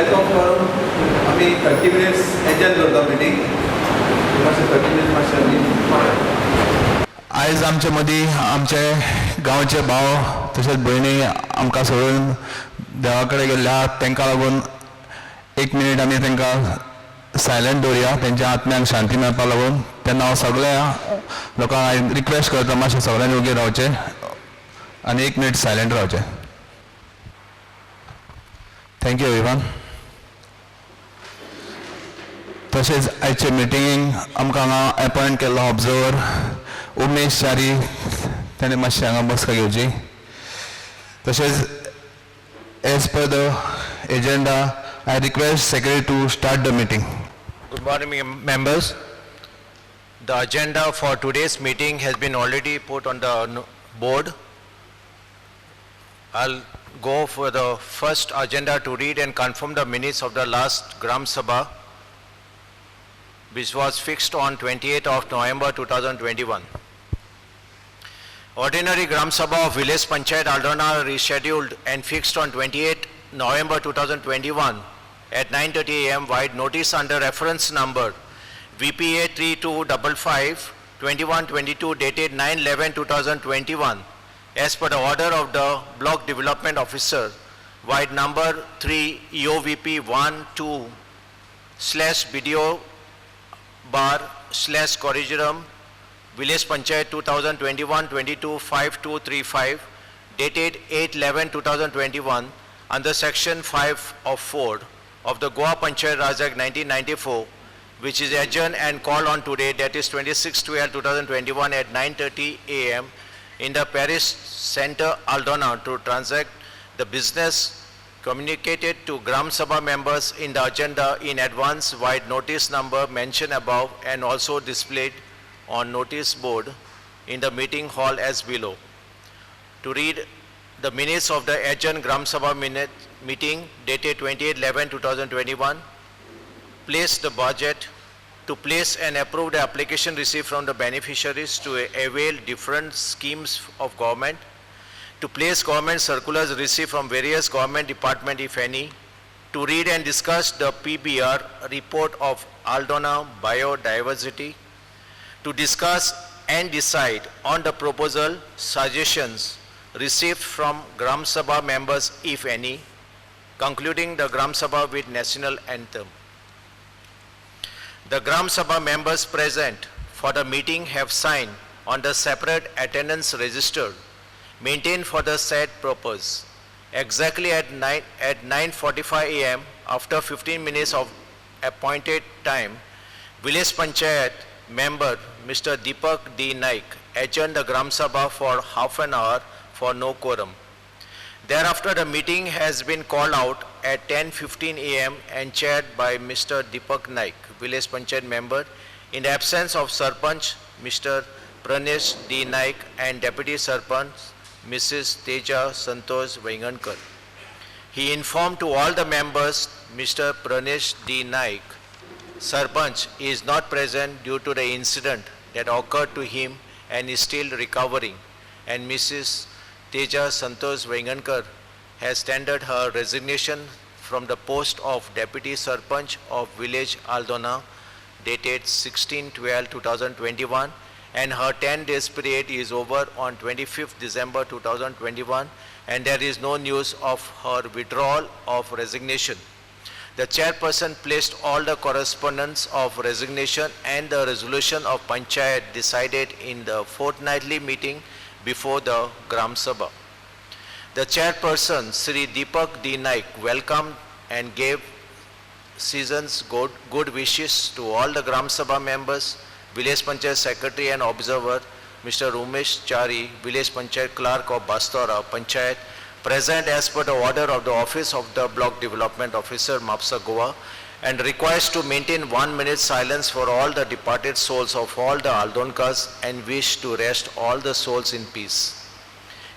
Welcome करून आम्ही 30 minutes enjoy करता मिटींग. 30 मिनिट्स मातशें आयज आमचे मदीं आमचे गांवचे भाव तशेंच भयणी आमकां सोडून देवा कडेन गेल्ल्या तांकां लागून 1 मिनीट आमी तांकां सायलंट दवरया, तेंच्या आत्म्याक शांती मेळपाक लागून. तेन्ना हांव सगळ्या लोकांक हांव रिक्वेस्ट करता मातशें सगळ्यांनी ओगी रावचें आनी 1 मिनीट सायलंट रावचें. Thank you everyone. तशेंच आयचे मिटिंगेक आमकां हांगा अपॉयंट केल्लो ऑब्जर्वर उमेश च्यारी, ताणें मातशें हांगा बसका घेवची. तशेंच as per the agenda I request Secretary to start the meeting. Good morning, members. The agenda for today's meeting has been already put on the board. I'll go for the first agenda to read and confirm the minutes of the last Gram Sabha, which was fixed on 28th of November 2021. Ordinary Gram Sabha of Village Panchayat Aldona rescheduled and fixed on 28th November 2021 at 9:30 a.m. wide notice under reference number VPA 3255-2122 dated 9/11/2021 as per the order of the Block Development Officer wide number 3 EOVP 12/BDO bar / Corrigeram Village Panchayat 2021-22 5235 dated 8/11/2021 under section 5 of 4 of the Goa Panchayat Raj Act 1994, which is adjourned and called on today, that is 26/12/2021 at 9:30 a.m. in the Parish Center Aldona to transact the business communicated to Gram Sabha members in the agenda in advance wide notice number mentioned above and also displayed on notice board in the meeting hall as below. To read the minutes of the adjourned Gram Sabha meeting dated 28/11/2021, place the budget, to place and approve the application received from the beneficiaries to avail different schemes of government, to place government circulars received from various government departments if any, to read and discuss the PBR report of Aldona biodiversity, to discuss and decide on the proposal, suggestions received from Gram Sabha members if any, concluding the Gram Sabha with national anthem. The Gram Sabha members present for the meeting have signed on the separate attendance register maintained for the said purpose. Exactly at 9:45 a.m. after 15 minutes of appointed time, Village Panchayat member Mr. Deepak D. Naik adjourned the Gram Sabha for half an hour for no quorum. Thereafter, the meeting has been called out at 10:15 a.m. and chaired by Mr. Deepak Naik, Village Panchayat member, in the absence of Sarpanch Mr. Pranesh D. Naik and Deputy Sarpanch Mrs. Teja Santosh Vaingankar. He informed to all the members Mr. Pranesh D. Naik, Sarpanch, is not present due to the incident that occurred to him and is still recovering, and Mrs. Teja Santosh Vaingankar has tendered her resignation from the post of Deputy Sarpanch of Village Aldona dated 16/12/2021, and her 10 days period is over on 25th December 2021, and there is no news of her withdrawal of resignation. The chairperson placed all the correspondence of resignation and the resolution of Panchayat decided in the fortnightly meeting before the Gram Sabha. The chairperson, Sri Deepak D. Naik, welcomed and gave season's good wishes to all the Gram Sabha members, Village Panchayat Secretary and Observer, Mr. Umesh Chari, Village Panchayat Clerk of Bastora Panchayat, present as per the order of the Office of the Block Development Officer, Mapsa Goa, and requires to maintain 1 minute silence for all the departed souls of all the Aldonkas and wish to rest all the souls in peace.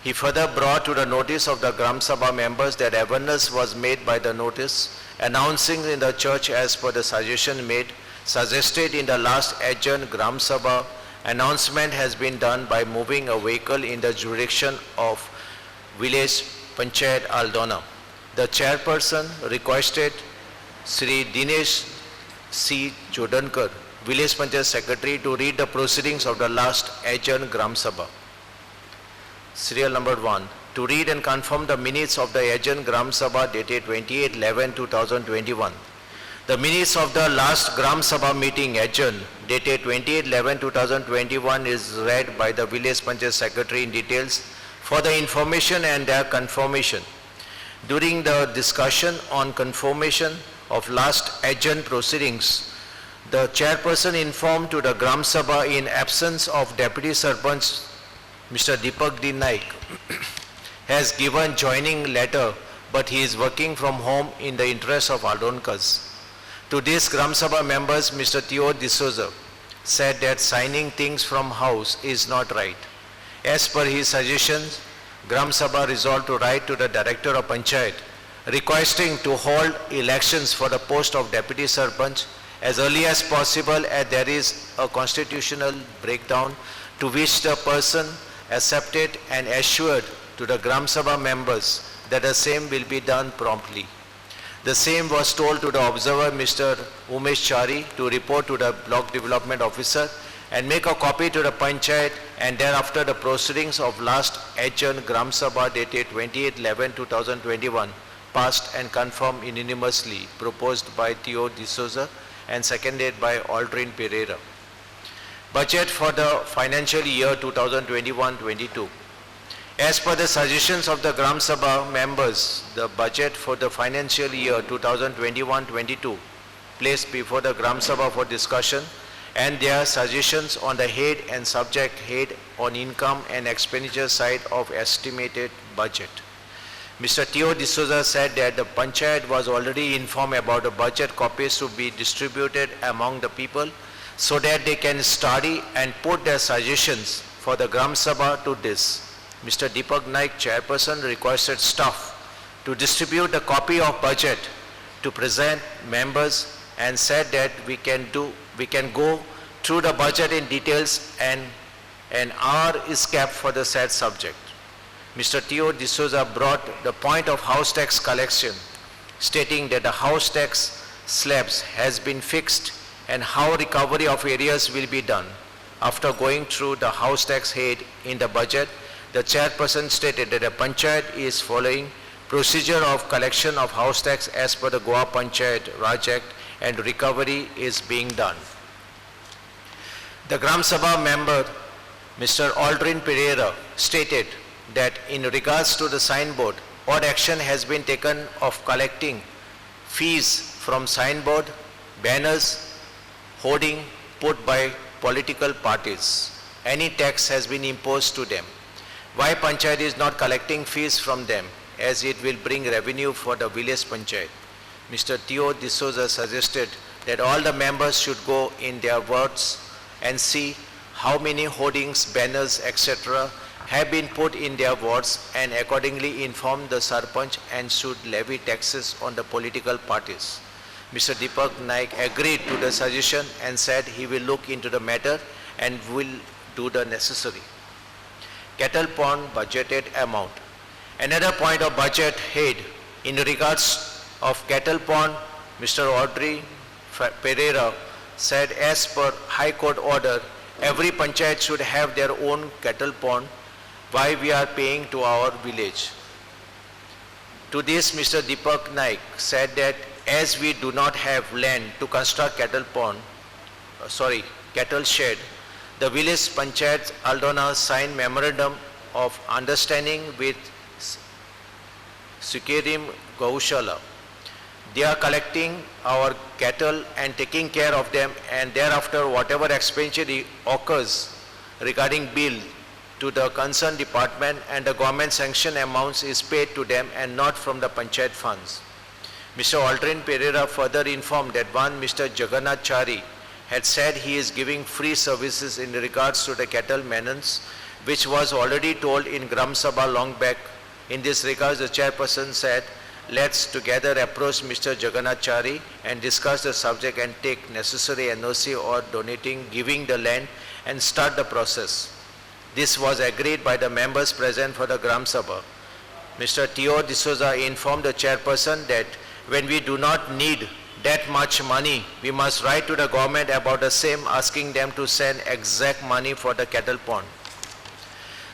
He further brought to the notice of the Gram Sabha members that awareness was made by the notice announcing in the church as per the suggested in the last adjourned Gram Sabha. Announcement has been done by moving a vehicle in the jurisdiction of Village Panchayat Aldona. The chairperson requested Sri Dinesh C. Jodankar, Village Panchayat Secretary, to read the proceedings of the last adjourned Gram Sabha. Serial number 1. To read and confirm the minutes of the adjourned Gram Sabha dated 28/11/2021. The minutes of the last Gram Sabha meeting adjourned dated 28/11/2021 is read by the Village Panchayat Secretary in details for the information and their confirmation. During the discussion on confirmation of last adjourned proceedings, the chairperson informed to the Gram Sabha in absence of Deputy Sarpanch Mr. Deepak D. Naik has given joining letter, but he is working from home in the interest of Aldonkas. To these Gram Sabha members, Mr. Theo D'Souza said that signing things from house is not right. As per his suggestions, Gram Sabha resolved to write to the Director of Panchayat requesting to hold elections for the post of Deputy Sarpanch as early as possible, as there is a constitutional breakdown, to which the person accepted and assured to the Gram Sabha members that the same will be done promptly. The same was told to the observer, Mr. Umesh Chari, to report to the block development officer and make a copy to the Panchayat, and thereafter the proceedings of last adjourned Gram Sabha dated 28/11/2021 passed and confirmed unanimously, proposed by Theo D'Souza and seconded by Aldrin Pereira. Budget for the financial year 2021-22. As per the suggestions of the Gram Sabha members, the budget for the financial year 2021-22 placed before the Gram Sabha for discussion, and their suggestions on the head and subject head on income and expenditure side of estimated budget. Mr. Theo D'Souza said that the Panchayat was already informed about the budget copies to be distributed among the people so that they can study and put their suggestions for the Gram Sabha to this. Mr. Deepak Naik, chairperson, requested staff to distribute the copy of budget to present members and said that we can go through the budget in details, and an hour is kept for the said subject. Mr. Theo D'Souza brought the point of house tax collection, stating that the house tax slabs has been fixed and how recovery of areas will be done. After going through the house tax head in the budget, the chairperson stated that the Panchayat is following procedure of collection of house tax as per the Goa Panchayat Raj Act, and recovery is being done. The Gram Sabha member, Mr. Aldrin Pereira, stated that in regards to the signboard, odd action has been taken of collecting fees from signboard, banners, hoarding put by political parties. Any tax has been imposed to them. Why Panchayat is not collecting fees from them, as it will bring revenue for the village Panchayat? Mr. Theo D'Souza suggested that all the members should go in their wards and see how many hoardings, banners, etc. have been put in their wards, and accordingly inform the Sarpanch and should levy taxes on the political parties. Mr. Deepak Naik agreed to the suggestion and said he will look into the matter and will do the necessary. Cattle pond budgeted amount. Another point of budget head in regards of cattle pond, Mr. Audrey Pereira said as per High Court order, every Panchayat should have their own cattle pond. Why we are paying to our village? To this, Mr. Deepak Naik said that as we do not have land to construct cattle shed, the village Panchayat Aldona signed memorandum of understanding with Sukirim Gaushala. They are collecting our cattle and taking care of them, and thereafter whatever expenditure occurs regarding bill to the concerned department and the government sanction amounts is paid to them and not from the Panchayat funds. Mr. Aldrin Pereira further informed that one Mr. Jagannath Chari had said he is giving free services in regards to the cattle maintenance, which was already told in Gram Sabha long back. In this regard, the chairperson said, let's together approach Mr. Jagannath Chari and discuss the subject and take necessary NOC or donating, giving the land and start the process. This was agreed by the members present for the Gram Sabha. Mr. Theo D'Souza informed the chairperson that when we do not need that much money, we must write to the government about the same, asking them to send exact money for the cattle pond.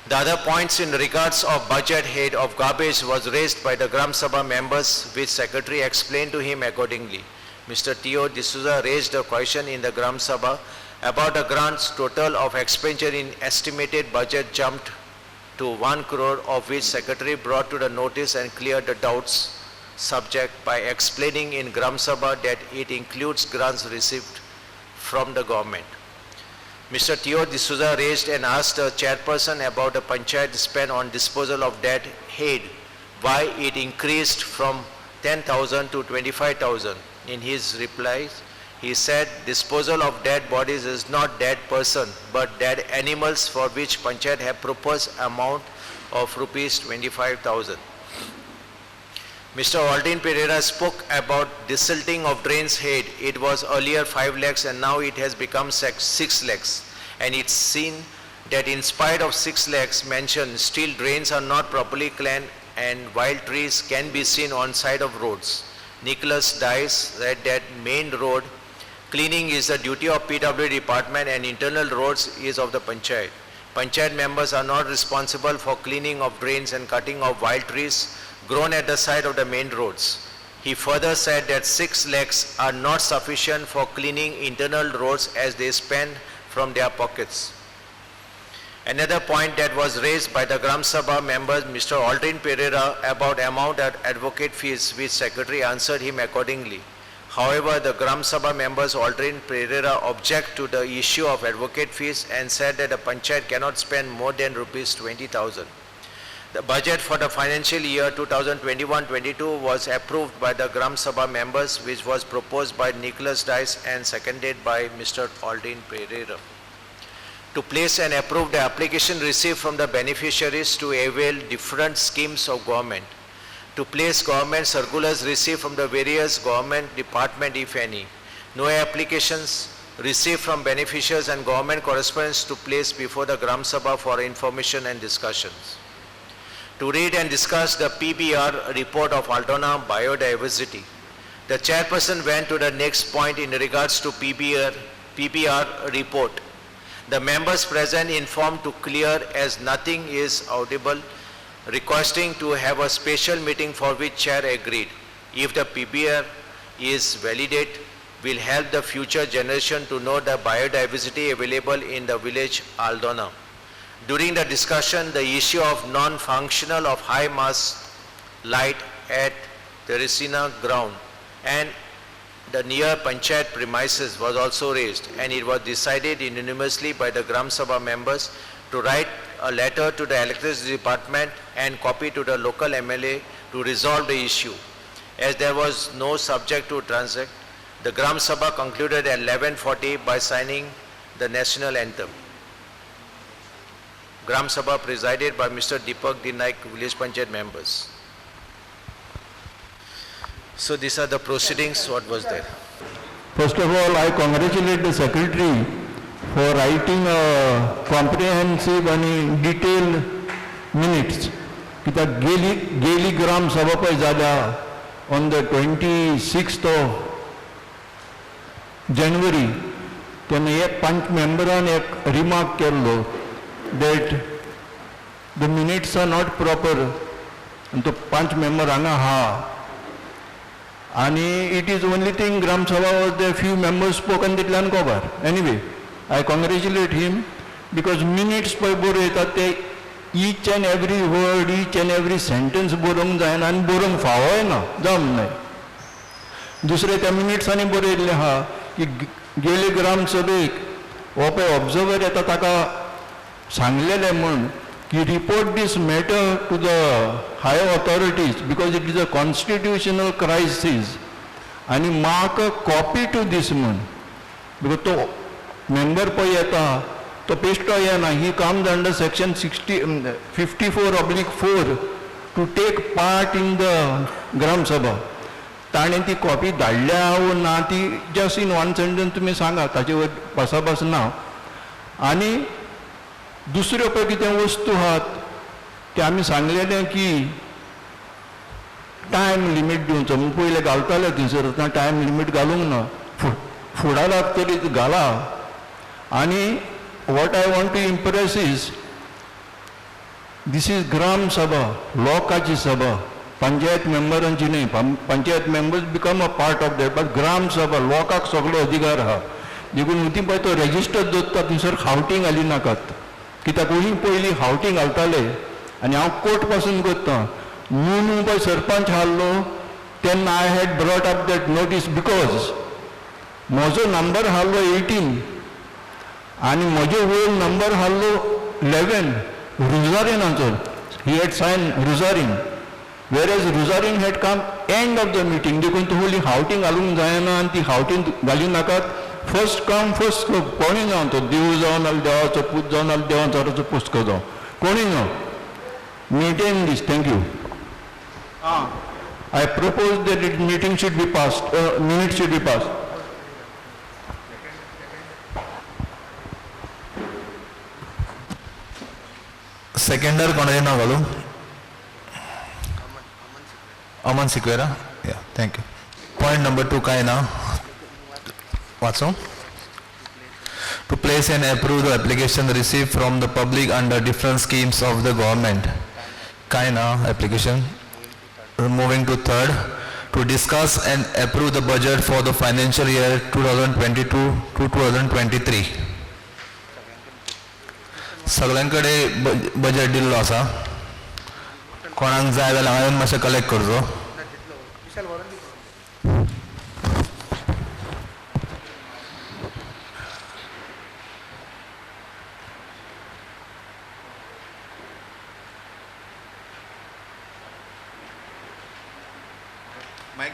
The other points in regards of budget head of garbage was raised by the Gram Sabha members, which Secretary explained to him accordingly. Mr. Tio D'Souza raised a question in the Gram Sabha about the grants total of expenditure in estimated budget jumped to 1 crore, of which Secretary brought to the notice and cleared the doubts subject by explaining in Gram Sabha that it includes grants received from the government. Mr. Tio D'Souza raised and asked the chairperson about the panchayat spend on disposal of dead head, why it increased from 10,000 to 25,000. In his replies, he said disposal of dead bodies is not dead person but dead animals, for which panchayat have proposed amount of rupees 25,000. Mr. Aldrin Pereira spoke about desilting of drains head. It was earlier 5 lakhs and now it has become 6 lakhs. And it's seen that in spite of 6 lakhs mentioned, still drains are not properly cleaned and wild trees can be seen on side of roads. Nicholas Dice said that main road cleaning is the duty of PW department and internal roads is of the panchayat. Panchayat members are not responsible for cleaning of drains and cutting of wild trees grown at the side of the main roads. He further said that 6 lakhs are not sufficient for cleaning internal roads as they spend from their pockets. Another point that was raised by the Gram Sabha members, Mr. Aldrin Pereira, about amount at advocate fees, which Secretary answered him accordingly. However, the Gram Sabha members, Aldrin Pereira, object to the issue of advocate fees and said that the panchayat cannot spend more than rupees 20,000. The budget for the financial year 2021-22 was approved by the Gram Sabha members, which was proposed by Nicholas Dice and seconded by Mr. Aldrin Pereira. To place and approve the application received from the beneficiaries to avail different schemes of government. To place government circulars received from the various government department, if any. No applications received from beneficiaries and government correspondence to place before the Gram Sabha for information and discussions. To read and discuss the PBR report of Altona biodiversity. The chairperson went to the next point in regards to PBR report. The members present informed to clear as nothing is audible, requesting to have a special meeting for which chair agreed. If the PBR is validated, will help the future generation to know the biodiversity available in the village Aldona. During the discussion, the issue of non-functional of high mast light at Teresina ground and the near panchayat premises was also raised, and it was decided unanimously by the Gram Sabha members to write a letter to the electricity department and copy to the local MLA to resolve the issue. As there was no subject to transact, the Gram Sabha concluded at 11:40 by signing the national anthem. Gram Sabha presided by Mr. Deepak Dinaik, village panchayat members. So these are the proceedings, what was there. First of all, I congratulate the Secretary for writing a comprehensive and detailed minutes. कित्याक गेली ग्राम सभा पळय जाल्या on the 26th of January, तेन्ना एक पंच मेंबरान एक remark केल्लो that the minutes are not proper, and तो पंच member हांगा आहा. And it is only thing Gram Sabha was there, few members spoken titlan cover. Anyway, I congratulate him because minutes by boreta each and every word, each and every sentence borong जायन आणि borong five ना जम नाही. दुसरे त्या minutes आणि बरयल्ले हा की गेले ग्राम सभेक हो पळय ऑब्झर्वर येता ताका सांगलेले म्हण की report this matter to the higher authorities because it is a constitutional crisis and mark a copy to this man because to member पळय येता तो पेश्टो येना. He comes under section 54/4 to take part in the Gram Sabha. ताणें ती copy धाडल्या वो ना ती जस्ट इन वन सेंटेंस तुमी सांगा ताचे वयर बसाबस ना. आनी दुसऱ्यो पळय कितें वस्तू आहात ते आमी सांगलेलें की टायम लिमीट दिवचो म्हूण पयले घालताले थंयसर आतां टायम लिमीट घालूंक ना फुडां लागतली घाला आनी what I want to impress is this is gram sabha लोकाची सभा पंचायत मेंबरांची न्ही panchayat members become a part of that but gram sabha लोकांक सगळो अधिकार आहा देखून उती पळय तो रेजिस्टर दवरता थंयसर खावटी घाली नाकात कित्याक पयलीं खावटी घालताले आनी हांव कोर्ट पासून करता न्हू पळय सरपंच हारलो तेन्ना I had brought up that notice because म्हजो नंबर हारलो 18 आनी म्हजो वयर नंबर हारलो 11 रुजारीनाचो ही हॅड सायन रुजारीन whereas रुजारीन had come end of the meeting देखून तुमी हावटींग घालूंक जायना आनी ती हावटींग घाली नाकात फर्स्ट कम फर्स्ट कोणी जावन तो देव जावन नाल्यार देवाचो पूत जावन नाल्यार देवाचो पुस्तको जावं कोणी जावं मेंटेन दीस thank you I propose that it meeting should be passed minute should be passed seconder कोणाचें नांव घालूं अमन सिक्वेरा या थँक्यू पॉयंट नंबर 2 काय ना वाचो to place and approve the application receive from the public under different schemes of the government काय ना application moving to third to discuss and approve the budget for the financial year 2022 to 2023 सगळ्यांकडे budget दिल्लो आसा कोणाक जाय जाल्यार हांवें मातशें कलेक्ट करचो माईक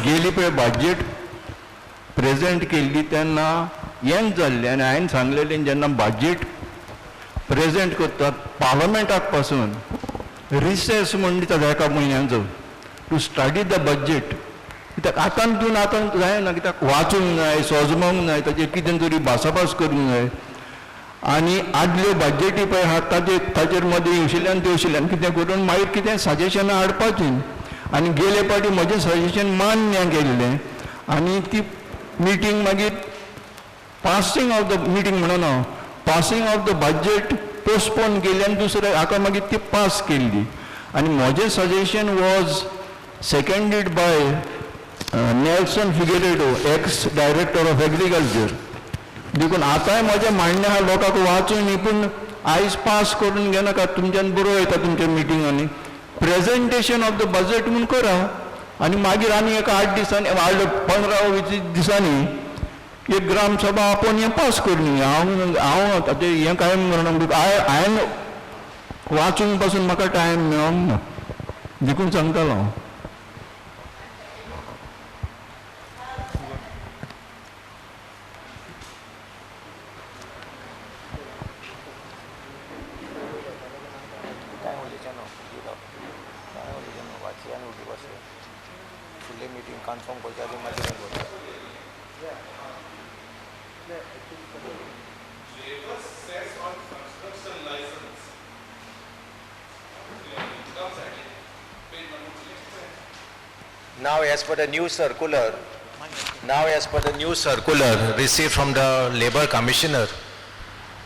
गेली पळय बजेट प्रेजेंट केल्ली तेन्ना हेंच जाल्लें आनी हांवें सांगलेलें जेन्ना बजेट प्रेजेंट करतात पार्लमेंटाक पासून रिसेस म्हण दितात एका म्हयन्याचो टू स्टडी द बजेट कित्याक आतां जायना कित्याक वाचूंक जाय सोजमोंक जाय ताचेर कितें तरी भासाभास करूंक जाय आनी आदल्यो बजेटी पळय आहा ताचेर मदें येवशिल्ल्यान तेवशिल्ल्यान कितें करून मागीर कितें सजेशनां हाडपाचीं आनी गेले फावटी म्हजें सजेशन मान्य केल्लें आनी ती मिटींग मागीर पासींग ऑफ द मिटींग म्हणून हांव passing of the budget postpone केली आनी दुसरे हाका मागीर ती पास केल्ली आनी म्हजें suggestion was seconded by Nelson Figueiredo ex director of agriculture देखून आतांय म्हजें मान्य आहा लोकांक वाचून न्ही पूण आयज पास करून घेनाका तुमच्यान बरो येता तुमच्या मिटिंगांनी प्रेजेंटेशन ऑफ द बजेट म्हूण करा आनी मागीर आनी एक 8 दिसांनी 15-20 दिसांनी एक ग्राम सभा आपोवन हें पास करनी हांव ताचें हें कांय म्हणना हांवें वाचूंक पासून म्हाका टायम मेळोंक ना देखून सांगतालो हांव Now, as per the new circular received from the Labour Commissioner,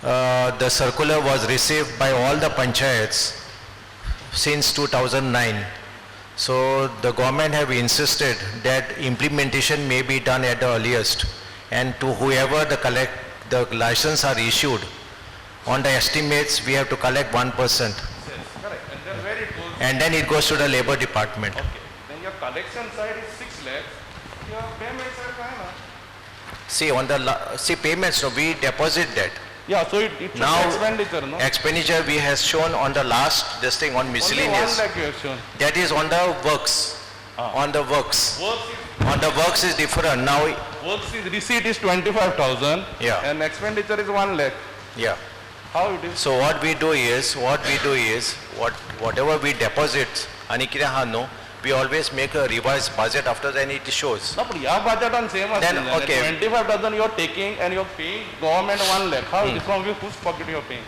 the circular was received by all the panchayats since 2009. So the government have insisted that implementation may be done at the earliest, and to whoever the license are issued, on the estimates we have to collect 1%. Yes, correct. And then where it goes? And then it goes to the Labour Department. Okay. Then your collection side is 6 lakhs. Your payments are kind of. See, on the payments, so we deposit that. Yeah, so it's Now, expenditure, no? Expenditure we has shown on the last, this thing on miscellaneous. Only 1 lakh you have shown. That is on the works. On the works. On the works is different. Now, Works is receipt is 25,000. Yeah. And expenditure is 1 lakh. yeah. How it is? So what we do is, whatever we deposit, आणि कितें आहा न्हू, we always make a revised budget after then it shows. No, but your budget on same as Then, okay. 25,000 you're taking and you're paying government 1 lakh. How is it from whose pocket you're paying?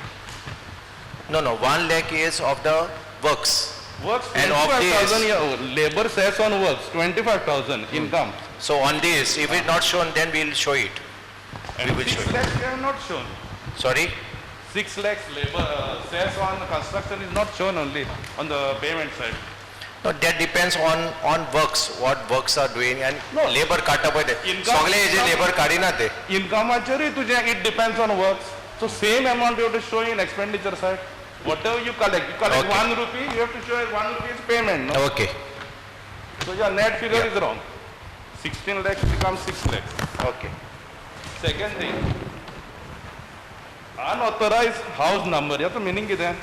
No, 1 lakh is of the works. Works And of 25,000 this- yeah, labor says on works 25,000 income. So on this, if it's not shown, then we'll show it. And will 6 show it. lakhs they have not shown. Sorry? 6 lakhs labor says on construction is not shown only on the payment side. No, that depends on works, what works are doing and No. labor काटा पडे. Income- सगळे जे labor काढी ना ते. Income actually it depends on works. So same amount you have to show in expenditure side. Whatever you collect Okay. 1 rupee, you have to show as 1 rupee is payment. No? Okay. So your net figure Yeah. is wrong. 16 lakhs becomes 6 lakhs. Okay. Second thing, unauthorized house number. याचा meaning किती आहे?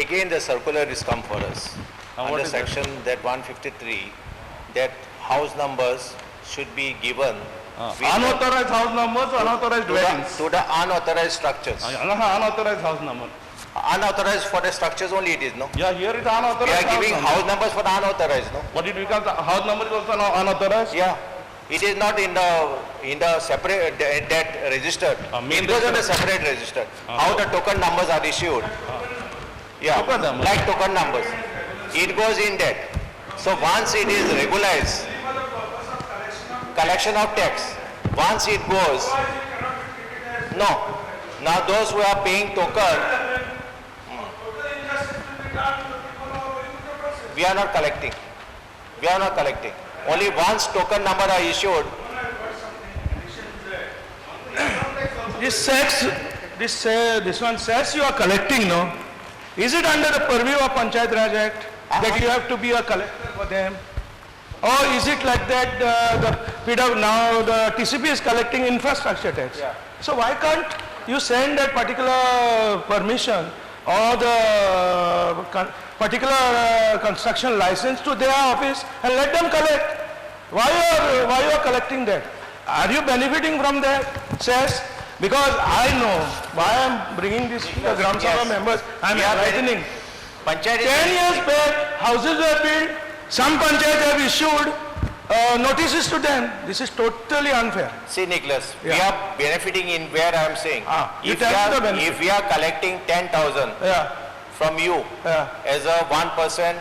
Again, the circular is come for us. What Under is that? section that 153, that house numbers should be given with the- Unauthorized house numbers, unauthorized dwellings. to the unauthorized structures. Unauthorized house number. Unauthorized for the structures only it is, no? Yeah, here is We unauthorized are giving number. house numbers for the unauthorized, no? But it becomes house number is also now unauthorized. Yeah. It is not in the separate, that registered. Main It goes on a register. separate register. How the token numbers are issued. Yeah, Token numbers. like token numbers. It goes in that. So once it is regularized, collection of tax, once it goes, no. Now those who are paying token, we are not collecting. We are not collecting. Only once token number are issued, This one says you are collecting, no? Is it under the purview of Panchayat Raj Act that you have to be a collector for them? Or is it like that now the TCP is collecting infrastructure tax? Yeah. So why can't you send that particular permission or the particular construction license to their office and let them collect? Why you are collecting that? Are you benefiting from that? Says, because I know why I am bringing this to the Gram Sabha Yes. members, I am We are enlightening. Panchayat 10 is... years back, houses were built, some panchayats have issued notices to them. This is totally unfair. See, Nicholas, we Yeah. are benefiting in where I am saying. You If tell we me are- the benefit. If we are collecting 10,000 Yeah, from you yeah, as a 1%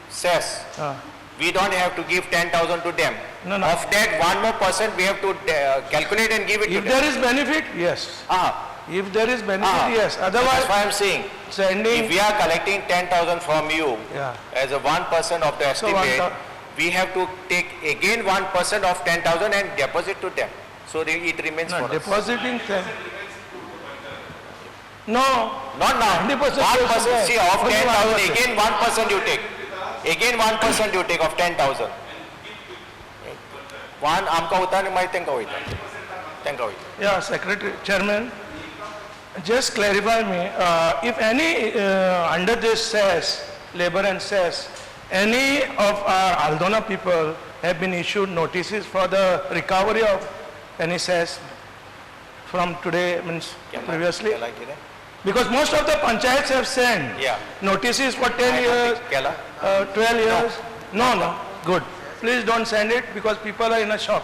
cess, yeah. we don't have to give 10,000 to them. No, no. Of that 1 more percent, we have to calculate and give it to If them. there is benefit, yes. If there is benefit, yes. That's Otherwise, why I am saying, if sending, we are collecting 10,000 from you yeah. as a 1% of the So estimate, we have to take again 1% of 10,000 and deposit to them. So it remains No, for us. depositing them. No, Not now. 90% 1%, see, of only 10,000, 1%. again 1% you take. Again 1% you take of 10,000. One, आमका होता आणि माहिती त्यांका होता. त्यांका होता. yeah, Secretary, Chairman, just clarify me, if any, under this cess, labor and cess, any of our Aldona people have been issued notices for the recovery of any cess from today, means previously? केला की नाही? Because most of the panchayats have sent Yeah. notices for 10 years, केला? 12 years. No, good. Please don't send it because people are in a shock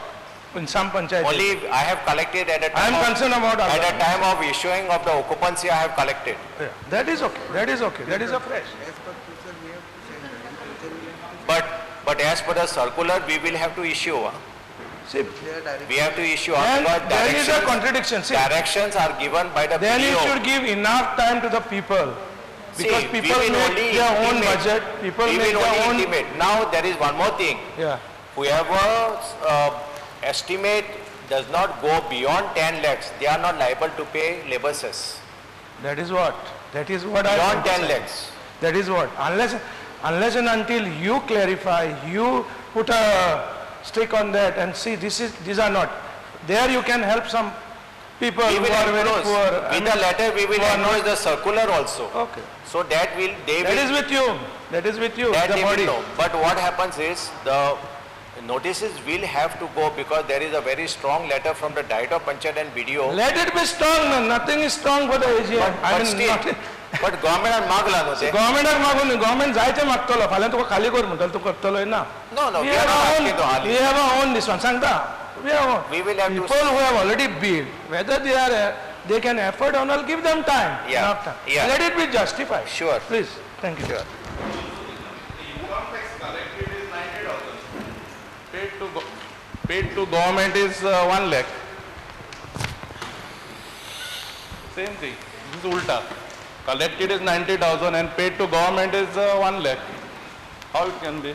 in some panchayats. Only I have collected at a I time am of, concerned about at a Aldona. time of issuing of the occupancy I have collected. Yeah, that is okay, that is okay, that is a fresh. But as per the circular, we will have to issue. See, We have to issue then because there is a directions, contradiction. See, directions are given by the then you PO. should give enough time to the people. Because See, we people will make only their own intimate. budget, people We make will their only own. intimate. Now there is one more thing. Yeah, Whoever estimate does not go beyond 10 lakhs, they are not liable to pay labor cess. that is what I Beyond 10 emphasize. lakhs. That is what, unless and until you clarify, you put a stick on that and see these are not. There you can help some people We who will are very enclose, poor. I with mean, the letter we will who are not- enclose the circular also. Okay, So that will, they that is will, with you, that is with you, that the they will body. know. But what happens is, the notices will have to go because there is a very strong letter from the Director of Panchayat and BDO. Let it be strong, man. Nothing is strong for the AGM. But still, but government are magla no te. Government मागून government जायते मागतलो फाल्यां तुका खाली कर म्हणटलो तू करतलो ना. No, We we are have not our asking to own. hali. We have our own this one. सांगता. We have our We will have to. people who have already bid. Whether they are they can afford or not, give them time. Yeah, Enough time. yeah. Let it be justified. Sure. Please. Thank you. Sure. Income tax collected is 90,000. Paid to government is 1 lakh. Same thing. This is ulta. Collected is 90,000 and paid to government is 1 lakh. How it can be?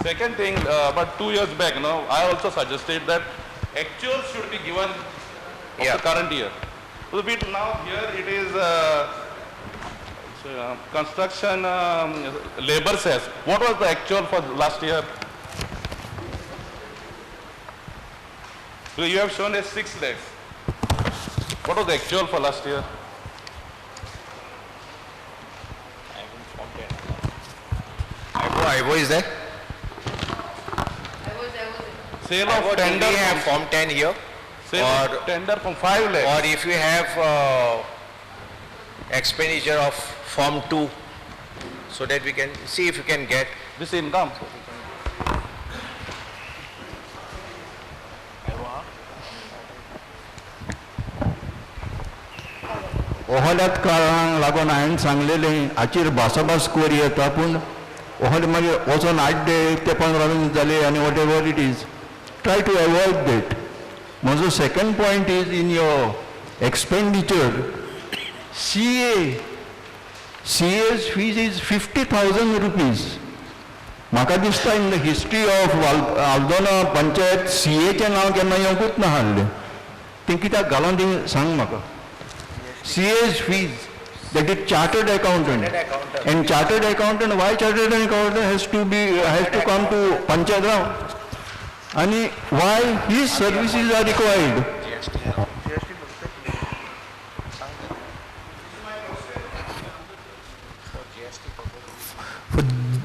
Second thing, but 2 years back, I also suggested that actual should be given of Yeah. the current year. So now here it is construction labor cess. What was the actual for last year? So you have shown as 6 lakhs. What was the actual for last year? IVO is there? Sale IVO, of do tender we have from, Form 10 here? sale or- of tender from 5 lakhs. Or if you have expenditure of Form 2, so that we can see if you can get. This income. ओहल्यात काळांक लागून हांवें सांगलेलें हाचेर भासाभास करूं येता पूण ओहले मागीर वचोन 8 ते 15 दीस जाले आनी whatever it is try to avoid that. म्हजो second point is in your expenditure CA's fees is 50,000 rupees. म्हाका दिसता in the history of Aldona panchayat CAचें नांव केन्ना येवंकूच ना हाडलें. तें कित्याक घालून ती सांग म्हाका. CA's fees, that is chartered accountant. And chartered accountant, why chartered accountant has to come to Panchayat Rao? And why his services are required?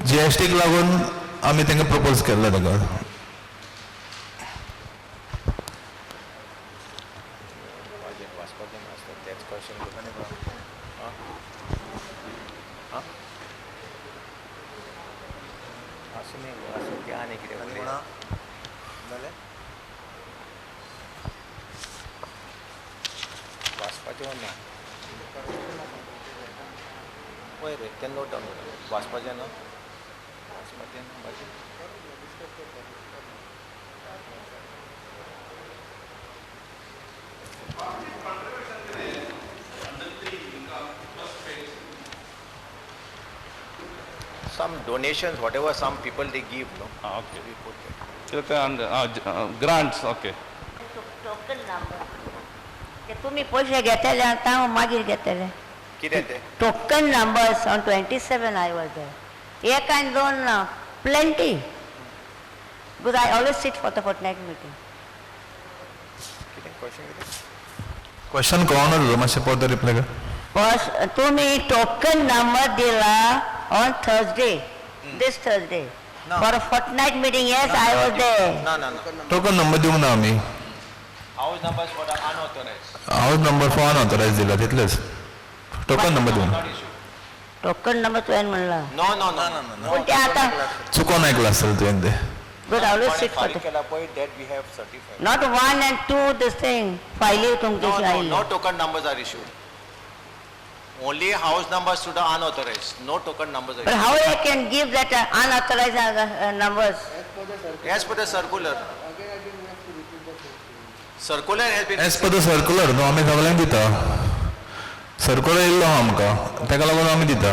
GST लागून आमी तांकां प्रपोज केल्लो ताका. Some donations, whatever some people they give, no? Okay. We put that. Grants, okay. Token number ते तुम्ही पैसे घेतले आता हांव मागीर घेतले कितें तें? Token numbers on 27 I was there. एक and दोन plenty because I always sit for the fortnight meeting. कितें question कितें? क्वेश्चन कळोना मातशें परत रिप्लाय कर. बस तुम्ही टोकन नंबर दिला on Thursday, this Thursday. No. For a fortnight meeting, yes, I was there. No. Token number दिवंक ना आमी. House numbers for the unauthorized. House number for unauthorised दिला तितलेच. टोकन नंबर दिवंक. Not issue. टोकन नंबर तुवें म्हणला No. पण ते आता चुकोन ऐकलं असेल तुवें ते. because I always sit for फारीक the केला पळय that we have certified. not 1 and 2 this thing फायली तुमची oily. No token numbers are issued. Only house numbers to the unauthorized. No token numbers are But issued. how I can give that unauthorized numbers? As per the circular. Circular has been. As per the circular न्हू आमी सगळ्यांक दिता. Circular येयल्लो आहा आमकां ताका लागून आमी दिता.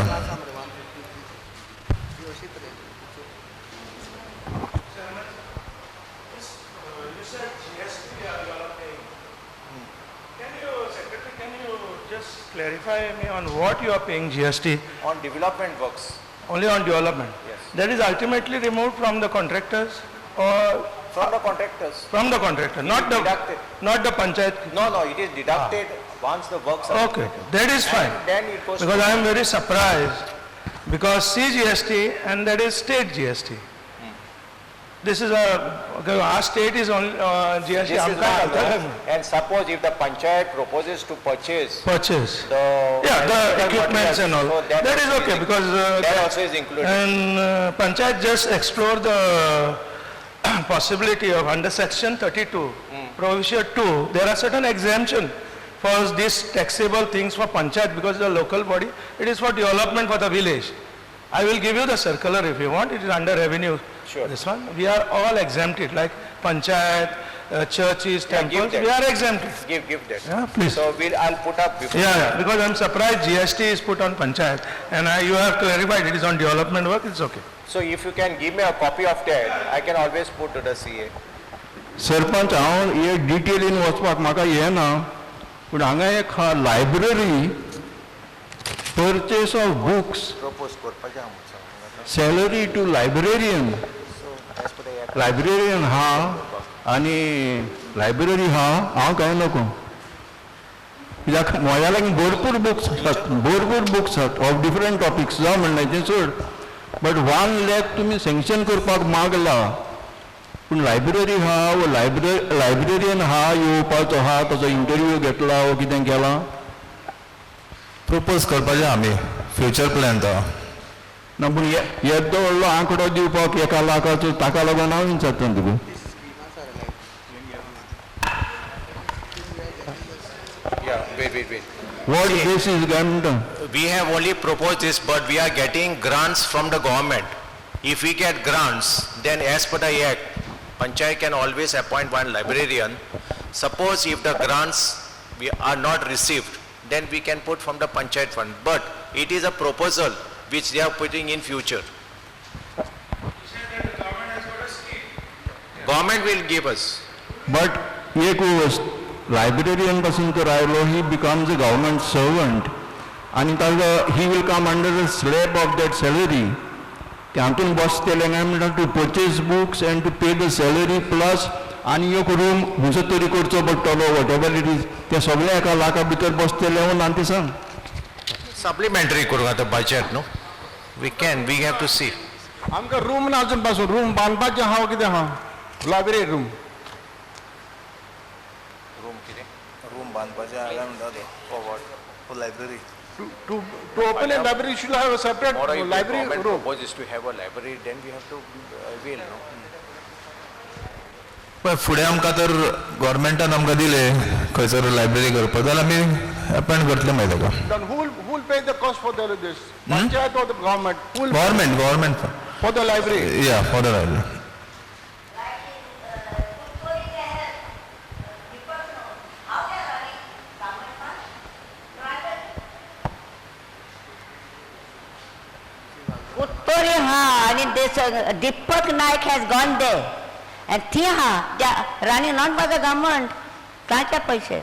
Clarify me on what you are paying GST, On development works. only on development. Yes. That is ultimately removed from the contractors or From the contractors. from the contractor, not Deducted. the panchayat. No, it is deducted once the works are Okay, completed. that is fine. And then it goes. Because I am very surprised because CGST and that is state GST. This is our state is on GST. This is one, and suppose if the panchayat proposes to purchase Purchase. the The equipments and all. so That is also okay because that also is included. and Panchayat just explore the possibility of under section 32, provision 2, there are certain exemption for these taxable things for Panchayat because the local body, it is for development for the village. I will give you the circular if you want, it is under revenue. Sure. This one, we are all exempted like Panchayat, churches, Yeah, give temples, that. we are exempted. Give that. Yeah, please. So I'll put up before. Yeah, because I'm surprised GST is put on Panchayat and you have clarified it is on development work, it's okay. So if you can give me a copy of that, I can always put to the CA. Sarpanch हांव हे डिटेलीन वचपाक म्हाका हे ना पूण हांगा एक हा library purchase of books Propose करपाचें आमचो. सॅलरी टू लायब्रेरियन लायब्रेरियन हा आनी लायब्ररी हा हांव काय नको कित्याक म्हज्या लागीं भरपूर बुक्स आसात ऑफ डिफरंट टॉपिक्स जावं म्हणलें तें सोड बट 1 लाख तुमी सँक्शन करपाक मागला पूण लायब्ररी हा वो लायब्रेरियन हा येवपाचो हा ताचो इंटरव्यू घेतला वो कितें केलां प्रपोज करपाचें आमी फ्युचर प्लॅन तो ना पूण येदो व्हडलो आंकडो दिवपाक 1 लाखाचो ताका लागून हांव विचारता तुका Yeah, wait. वॉट बेसीस काय म्हणटा We have only proposed this, but we are getting grants from the government. If we get grants, then as per the act, Panchayat can always appoint one librarian. Suppose if the grants are not received, then we can put from the Panchayat fund. But it is a proposal which they are putting in future. Government will give us. But एक वस्त librarian पासून तो रावलो ही becomes a government servant आनी ताजो ही will come under the slab of that salary ते हातून बसतले काय म्हणटा to purchase books and to pay the salary plus आनी एक रूम खंयचो तरी करचो पडटलो वॉट एवर इट इज ते सगळे 1 लाखा भितर बसतले म्हूण आनी ते सांग Supplementary करूं आतां budget, no? We have to see. आमकां रूम ना अजून पासून रूम बांदपाचें हांव कितें आहा लायब्ररी रूम रूम बांदपाचें हांवें म्हणटा तो forward for library to open a library you should have a separate Or if the library government room. proposes to have a library, then we have to avail, no? पण फुडें आमकां तर गव्हर्मेंटान आमकां दिलें खंयसर लायब्ररी करपाक जाल्यार आमी अपॉयंट करतले मागीर ताका Then who will pay the cost for this? Panchayat or the government? Who will government for the library? या फॉर द लायब्ररी उत्तोरी हा आणि दीपक नायक has gone there and थी हा त्या राणी नॉट बाय द गव्हर्मेंट कांचे पैसे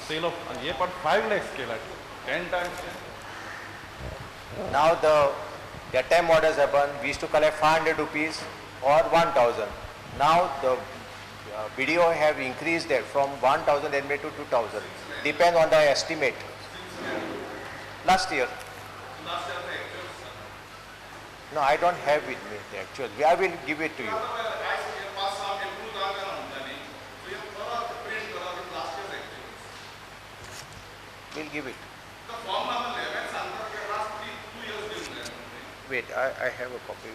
Sale of ये पर 5 lakhs केला 10 times. Now that time what has happened, we used to collect 500 rupees or 1000. Now the BDO have increased that from 1000 MA to 2000. Depends on the estimate. Last year. No, I don't have with me the actual. I will give it to you. We'll give it. Wait, I have a copy.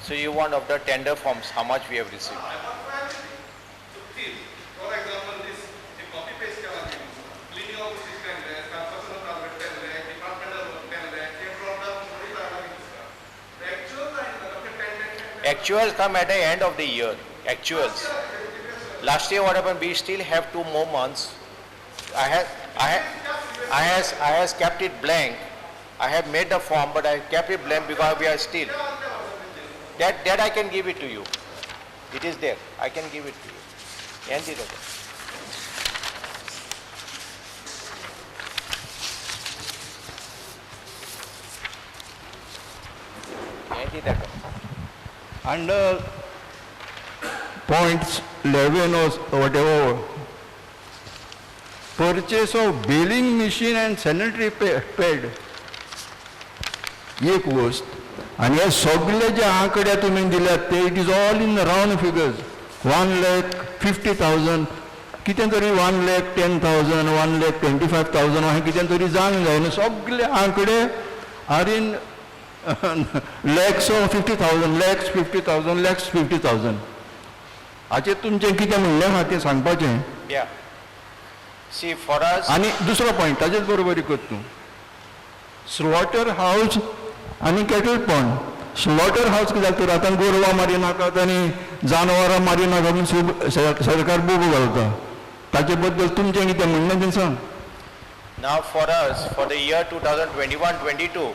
So you want of the tender forms, how much we have received? For example, this copy paste cleaning of system, construction of 10 lakh, departmental 10 lakh, Actuals come at the end of the year. Actuals. Last year what happened, we still have 2 more months. I has kept it blank. I have made the form, but I kept it blank because we are still. That I can give it to you. It is there. I can give it to you. Yanti Dada. Yanti Dada. Under points 11 or whatever, purchase of baling machine and sanitary pad, एक गोष्ट आणि हे सगळे जे आंकड्या तुम्ही दिल्यात ते it is all in round figures 1,50,000 कितें तरी 1,10,000 1,25,000 अशें कितें तरी जावंक जाय न्हू सगळे आंकडे are in lakhs of 50,000 lakhs 50,000 lakhs 50,000 हाचेर तुमचें कितें म्हणलें आहा तें सांगपाचें. Yeah. See, for us. आणि दुसरो पॉयंट ताजेच बरोबरी कर तूं स्लॉटर हाऊस आणि कॅटल पॉंड स्लॉटर हाऊस कित्याक तर आतां गोरवां मारी नाकात आनी जानवरां मारी नाकात म्हणून सरकार बोबो घालता ताचे बद्दल तुमचें कितें म्हणणें तें सांग. Now for us, for the year 2021-22,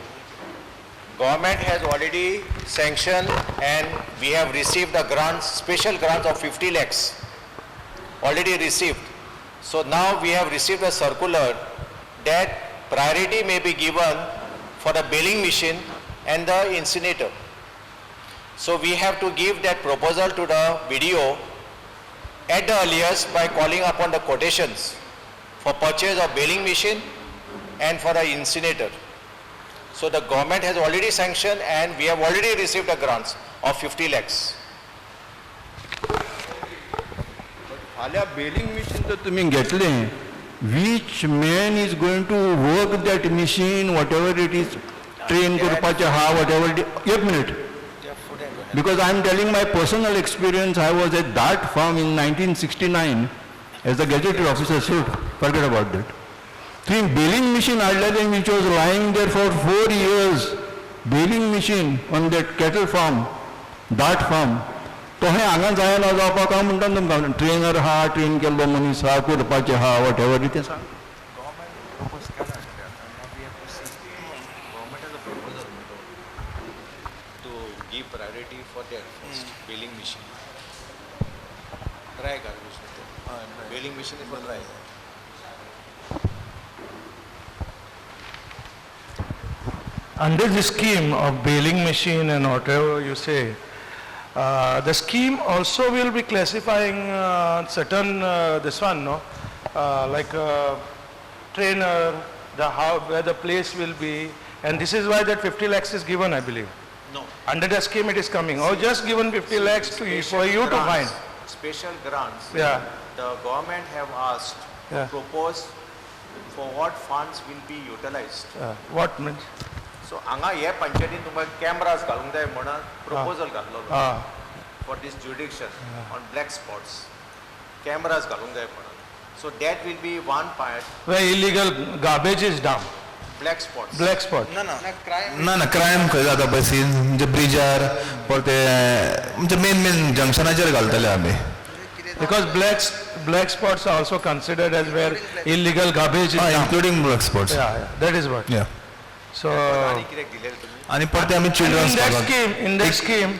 government has already sanctioned and we have received the grants, special grants of 50 lakhs, already received. So now we have received a circular that priority may be given for the baling machine and the incinerator. So we have to give that proposal to the BDO at the earliest by calling upon the quotations for purchase of baling machine and for the incinerator. So the government has already sanctioned and we have already received the grants of 50 lakhs. फाल्यां बेलिंग machine जर तुमी घेतलें which man is going to work that machine whatever it is train करपाचें आहा whatever it is. एक minute because I am telling my personal experience. I was at that farm in 1969 as the gazetted officer. So forget about that. So baling machine which was lying there for 4 years, baling machine on that cattle farm, that farm. तो हे हांगा जायना जावपाक हांव म्हणटा तुमकां trainer आहा train केल्लो मनीस आहा करपाचें आहा वॉट एवर तें सांग. To give priority for their first baling machine. Dry garbage. Baling machine is for dry. Under the scheme of baling machine and whatever you say, the scheme also will be classifying certain this one, no, like trainer, the how where the place will be, and this is why that 50 lakhs is given, I believe. No. Under the scheme it is coming. Or just given 50 lakhs to you, for you to find. Special grants. Yeah. The government have asked Yeah. to propose for what funds will be utilized. What means? So हांगा हे पंचायतीन तुमकां cameras घालूंक जाय म्हणून proposal घातलो for this jurisdiction on black spots. Cameras घालूंक जाय म्हणून. So that will be one part. Where illegal garbage is dumped. Black spots. Black spot. ना ना क्रायम खंय जाता पळय सीन म्हणजे ब्रिजार और ते म्हणजे मेन जंक्शनाचेर घालतले आमी. Because black spots are also considered as where illegal garbage is dumped. Including black spots. Yeah, that is what. Yeah. So आणि परते आमी children's in that scheme,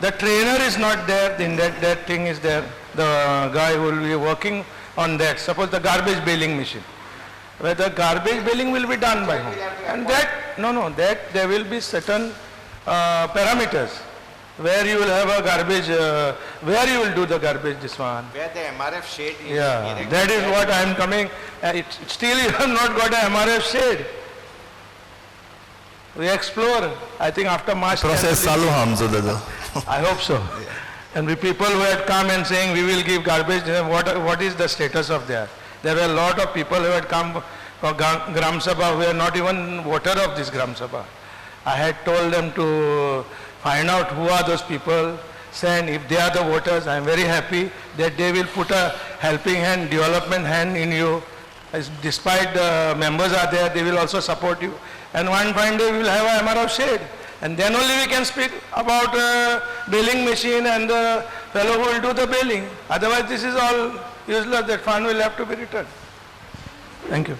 the trainer is not there, then that thing is there. The guy who will be working on that. Suppose the garbage baling machine, where the garbage baling will be done by whom? And that there will be certain parameters where you will have a garbage, where you will do the garbage, this one. Where the MRF shade is. Yeah, that is what I am coming. Still you have not got a MRF shade. We explore, I think after March. Process चालू हा आमचो ताजो. I hope so. And the people who had come and saying we will give garbage, what is the status of that? There were a lot of people who had come for Gram Sabha who were not even voter of this Gram Sabha. I had told them to find out who are those people, and if they are the voters, I am very happy that they will put a helping hand, development hand in you. Despite the members are there, they will also support you. And one fine day we will have a MRF shade. And then only we can speak about baling machine and fellow who will do the billing. Otherwise, this is all useless. That fund will have to be returned. Thank you.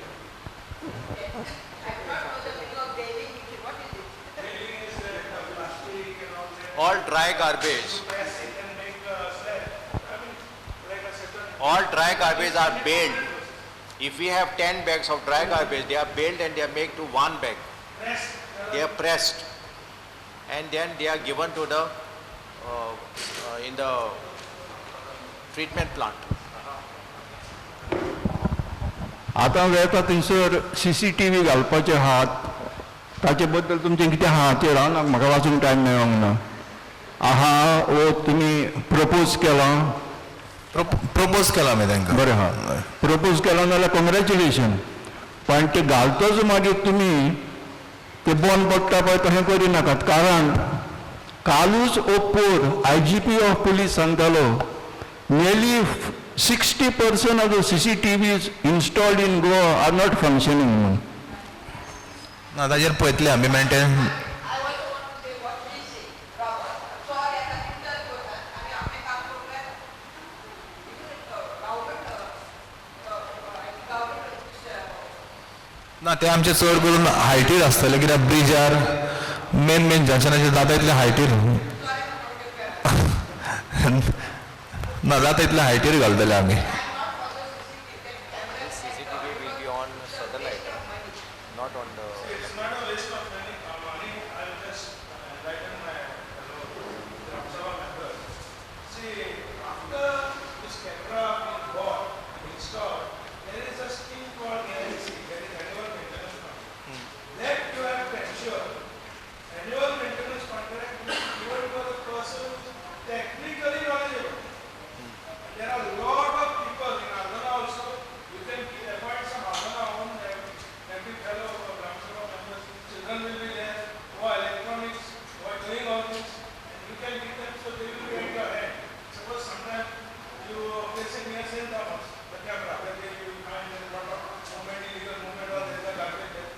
All dry garbage. All dry garbage are baled. If we have 10 bags of dry garbage, they are baled and they are made to 1 bag. They are pressed. And then they are given to the, in the treatment plant. आता वेता थंयसर CCTV घालपाचे आहात ताचे बद्दल तुमचें कितें आहा हाचेर म्हाका वाचूंक टायम मेळोंक ना आहा वो तुमी प्रपोज केला प्रपोज केला आमी तांकां बरें आहा प्रपोज केला जाल्यार कॉंग्रॅच्युलेशन पण ते घालतच मागीर तुमी ते बंद पडटा पळय तशें करिनाकात कारण कालूच ओप्पोर IGP ऑफ पुलीस सांगतालो nearly 60% of the CCTVs installed in Goa are not functioning. ना ताजेर पळयतले आमी मेंटेन ना ते आमचे चड करून हायटीर आसतले कित्याक ब्रिजार मेन जंक्शनाचेर जाता तितले हायटीर ना जाता तितले हायटीर घालतले आमी CCTV will be on satellite, not on the... It's not a waste of money. I'll just enlighten my Gram Sabha members. See, after this camera is bought and installed, there is a scheme called ANC, that is annual maintenance contract. That you have to ensure annual maintenance contract is given to the person technically knowledgeable. There are a lot of people in Adana also. You can appoint some Adana own every fellow of Gram Sabha members. Children will be there who are electronics, who are doing all this, and you can give them so they will be at your hand. Suppose sometimes you are placing near St. Thomas, the camera, where they will find a lot of movement, illegal movement, or there is a garbage there.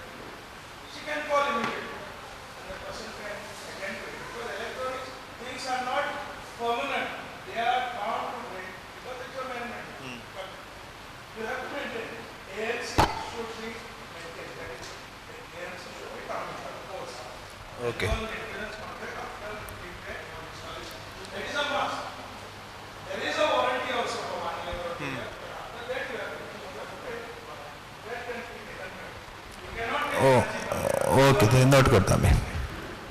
She can call immediately, and the person can attend to it. Because electronics things are not permanent. They are bound to break. Because it's a man-made. But you have to maintain. ANC should be maintained. That is, ANC should be counted, of course. Okay. Maintenance contract after repair or installation. That is a must. There is a warranty also for 1 year or 2 years. But after that, you have to pay. That can be taken care. You cannot take okay ते note करता आमी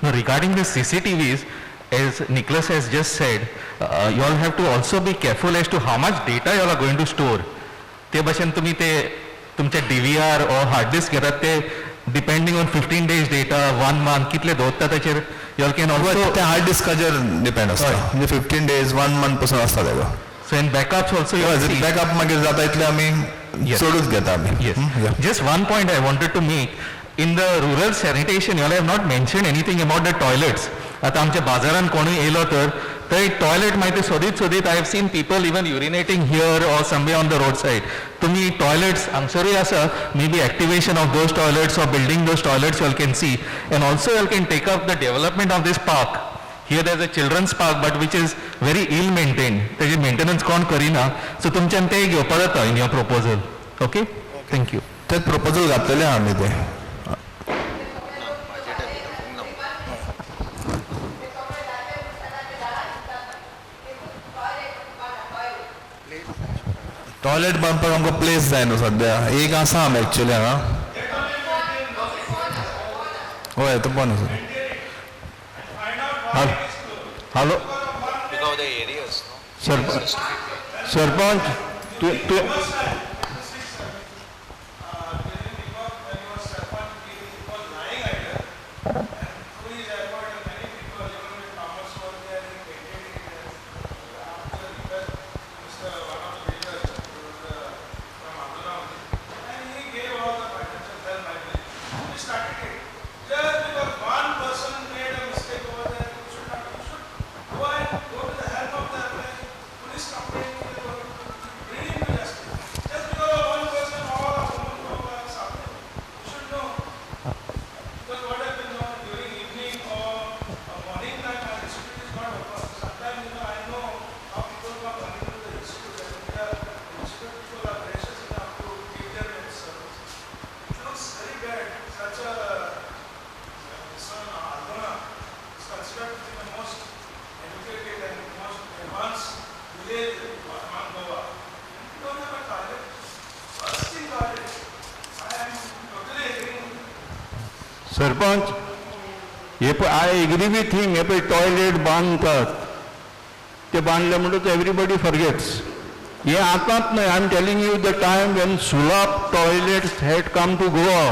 No, regarding the CCTVs, as Nicholas has just said, you all have to also be careful as to how much data you all are going to store. ते भाशेन तुमी ते तुमचे DVR or hard disk घेतात ते depending on 15 days data, 1 month, कितले दवरता ताचेर you all can also... ते हार्ड डिस्काचेर डिपेंड आसता म्हणजे 15 days 1 month पासून आसता तेका So in backups also you will see... backup मागीर जाता इतले आमी सोडूच घेता आमी Yes. Just one point I wanted to make. In the rural sanitation, you all have not mentioned anything about the toilets. आता आमच्या बाजारान कोणूय येयलो तर थंय टॉयलेट मागीर सोदीत I have seen people even urinating here or somewhere on the roadside. तुमी toilets हांगसरूय आसा, maybe activation of those toilets or building those toilets you all can see. And also you all can take up the development of this park. Here there is a children's park but which is very ill maintained. तेजी maintenance कोण करिना. So तुमच्यान ते घेवपा जाता in your proposal. Okay? Thank you. ते proposal घातलेले आमी ते toilet बांदपाक आमकां प्लेस जाय न्हू सद्या एक आसा आमी एक्चुअली हांगा हय तो पण आसा hello Because of the areas, no? Sarpanch तू सरपंच हे पळय आय एग्री विथ हिम हे पळय टॉयलेट बांदतात ते बांधले म्हणटच एवरीबडी फॉरगेट्स हे आतांच न्हय I am telling you the time when Sulabh toilets had come to Goa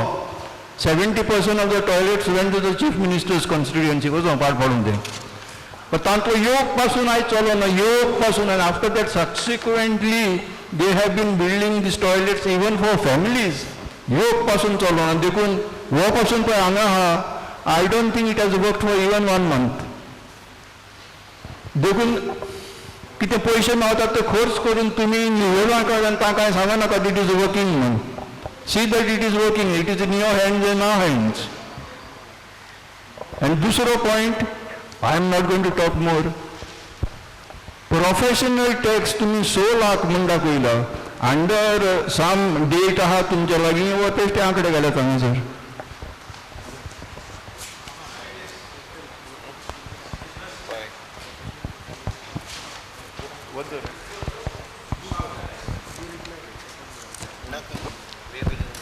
70% of the toilets went to the chief minister's constituency वचून पाड पाडून ते पण तांचो योग पासून आयज चलो ना योग पासून आनी after that subsequently they have been building these toilets even for families योग पासून चलो ना देखून हो पासून पळय हांगा आहा I don't think it has work for even 1 month देखून कितें पयशे मेळटात ते खर्च करून तुमी निवडूंक आनी तांकां सांगो नाका इट इज वर्किंग म्हणून see that it is working it is in your hands and our hands आनी दुसरो point I am not going to talk more professional tax तुमी 6 लाख म्हूण दाखयला अंडर सम डेट आहा तुमच्या लागीं वो ते आंकडे घाल्यात हांगासर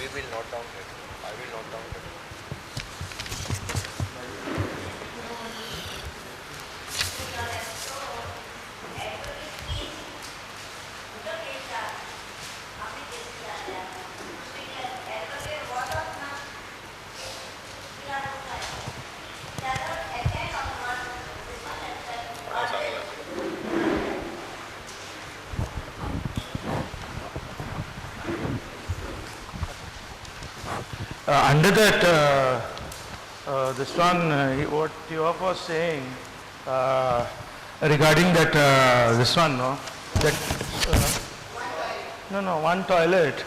We will note down it. I will note down it. Under that, this one, what you was saying regarding that, this one, no, that, no, one toilet.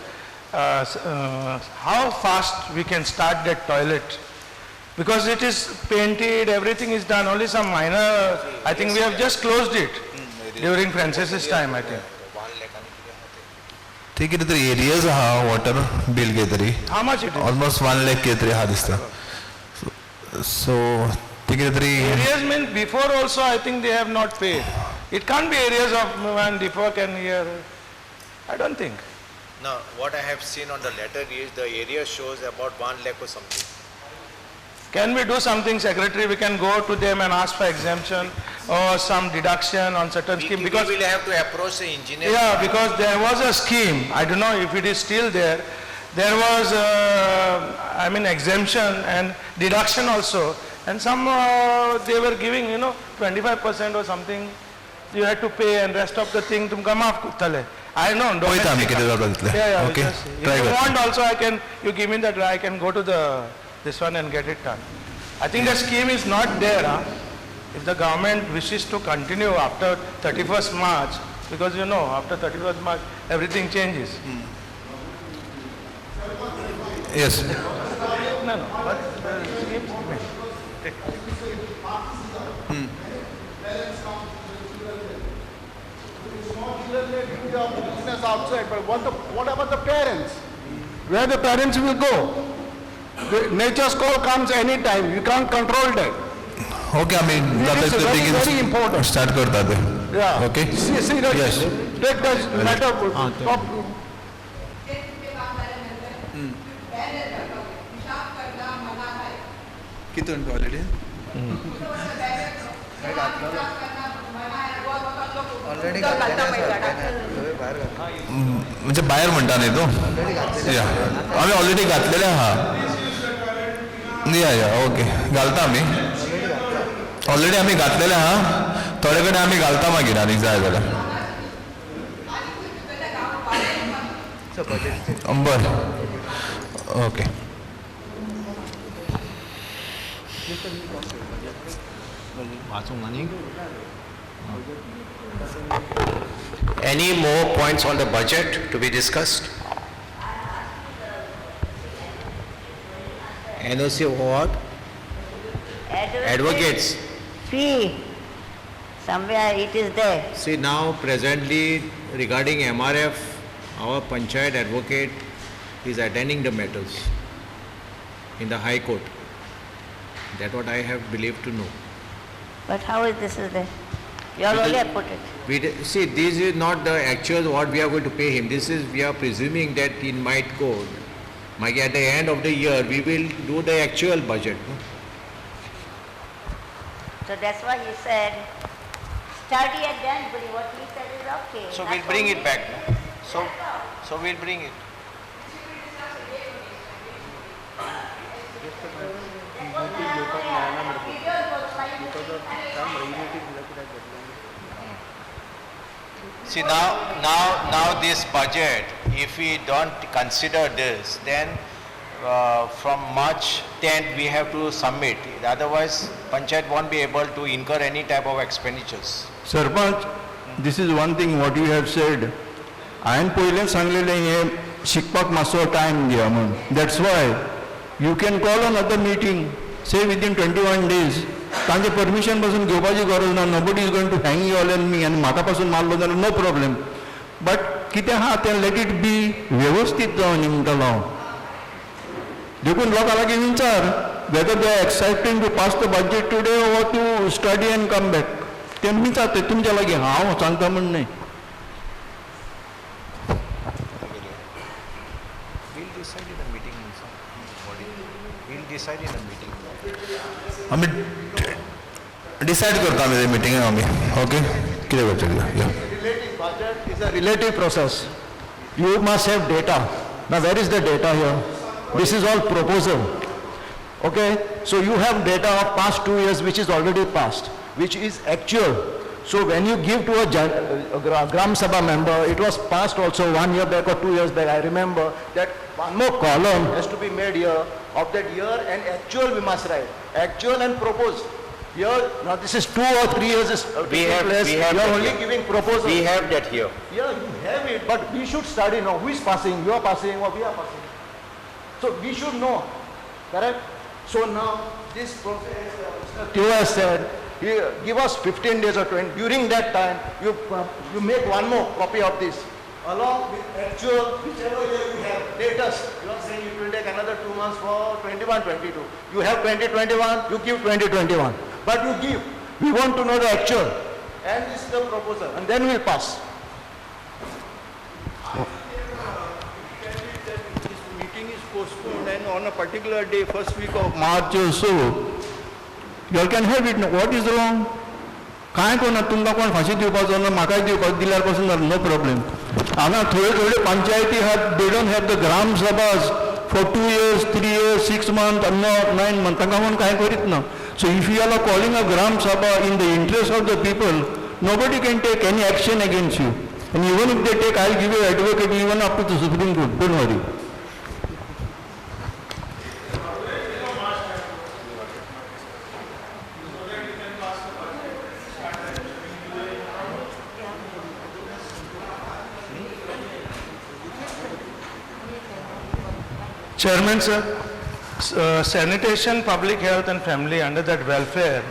How fast we can start that toilet? Because it is painted, everything is done. Only some minor. I think we have just closed it during Francis's time. I think. ते कितें तरी areas आहा water बील कितें तरी How much it is? Almost 1 lakh कितें तरी आहा दिसता सो ते कितें तरी Areas means before also I think they have not paid. It can't be areas of when before can hear. I don't think. Now, what I have seen on the letter is the area shows about 1 lakh or something. Can we do something, Secretary? We can go to them and ask for exemption or some deduction on certain scheme because we will have to approach the engineer. yeah, because there was a scheme. I don't know if it is still there. There was, I mean, exemption and deduction also, and some they were giving, 25% or something. You had to pay, and rest of the thing tumka maaf kuttale. I know. पळयता आमी कितें जाता तितलें Yeah, okay just, if try you करता want also, you give me that, I can go to this one and get it done. I think the scheme is not there. If the government wishes to continue after 31st March, because after 31st March, everything changes. Yes No, but the scheme business outside, but what about the parents? Where the parents will go? The nature's call comes anytime. You can't control that. Okay आमी जाता It is तितलें very, very बेगीन important. Start करता ते Yeah. Okay See that. Yes. Take the matter. Top. कितून toilet already म्हणजे भायर म्हणटा न्ही तूं या आमी ऑलरेडी घातलेले आहा या ओके घालता आमी ऑलरेडी आमी घातलेले आहा थोडे कडेन आमी घालता मागीर आनीक जाय जाल्यार बरें okay Any more points on the budget to be discussed? NOC of what? Advocates. Fee. Somewhere it is there. See, now presently regarding MRF, our Panchayat advocate is attending the matters in the High Court. That's what I have believed to know. But how is this is there? You are only put it. See, this is not the actual what we are going to pay him. This is, we are presuming that he might go At the end of the year, we will do the actual budget. So that's why he said, study and then bring. What he said is okay. So That's we'll bring all it back. he- No? So we'll bring it. See now this budget, if we don't consider this, then from March 10th we have to submit. Otherwise, Panchayat won't be able to incur any type of expenditures. Sarpanch, this is one thing what you have said. हांवें पयलें सांगलेलें हें शिकपाक मातसो time दिया म्हूण. That's why you can call another meeting, say within 21 days. तांचे permission पासून घेवपाची गरज ना. Nobody is going to hang you all and me आनी म्हाका पासून मारलो जाल्यार no problem. But कितें आहा तें let it be वेवस्थीत जावन न्ही म्हणटा हांव. देखून लोकां लागीं विचार whether they are accepting to pass the budget today or to study and come back. तें विचार ते तुमच्या लागीं हांव सांगता म्हण न्ही. We'll decide in a meeting. We'll decide in a meeting. आमी डिसायड करता आमी ते मिटिंगेन आमी. ओके कितें करचें या. Relative budget is a relative process. You must have data. Now where is the data here? This is all proposal. Okay, so you have data of past 2 years which is already passed, which is actual. So when you give to a Gram Sabha member, it was passed also 1 year back or 2 years back, I remember, that one more column has to be made here of that year and actual we must write. Actual and proposed. Here, now this is 2 or 3 years is We have you are that only here. giving proposal. We have that here. Yeah, you have it, but we should study now who is passing, you are passing or we are passing. So we should know, correct? So now this process, Mr. Teo has said, give us 15 days or 20, during that time, you make one more copy of this, along with actual, whichever year you have, latest. You are saying it will take another 2 months for 21-22. You have 2021, you give 2021. But you give, we want to know the actual. And this is the proposal, and then we'll pass. Meeting is postponed and on a particular day, first week of March or so, you all can have it. What is wrong? काय कोणा तुमकां कोण फाशी दिवपाचो ना म्हाकाय दिवपाक दिल्यार पासून नो प्रॉब्लेम. हांगा थोडे पंचायती they don't have the gram sabhas for 2 years, 3 years, 6 months, 9 months. तांकां कोण काय करीत ना. So if you are calling a Gram Sabha in the interest of the people, nobody can take any action against you. And even if they take, I'll give you advocate even up to the Supreme Court. Don't worry. Chairman, sir, sanitation, public health and family under that welfare,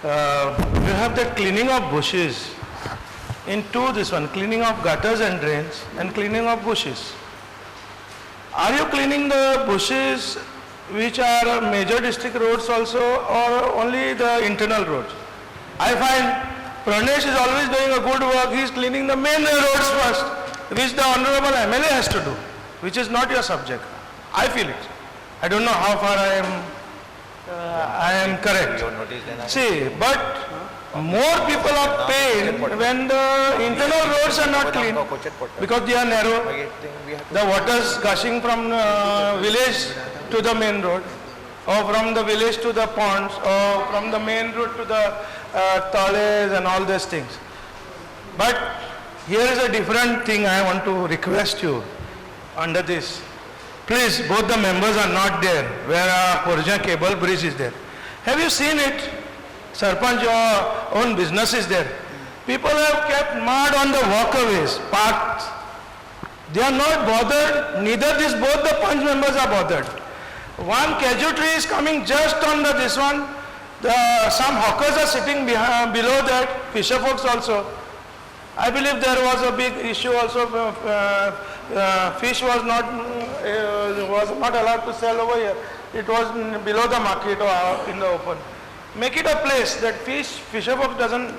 you have the cleaning of bushes into this one, cleaning of gutters and drains and cleaning of bushes. Are you cleaning the bushes which are major district roads also or only the internal roads? I find Pranesh is always doing a good work. He is cleaning the main roads first, which the Honorable MLA has to do, which is not your subject. I feel it. I don't know how far I am correct. See, but more people are paid when the internal roads are not clean because they are narrow. The waters gushing from village to the main road, or from the village to the ponds, or from the main road to the tales and all these things. But here is a different thing I want to request you under this. Please, both the members are not there where a Porja cable bridge is there. Have you seen it? Sarpanch, your own business is there. People have kept mud on the walkways, parked. They are not bothered, neither both the Panch members are bothered. One casualty is coming just on this one. Some hawkers are sitting below that, fisher folks also. I believe there was a big issue also. Fish was not allowed to sell over here. It was below the market or in the open. Make it a place that fisher folk doesn't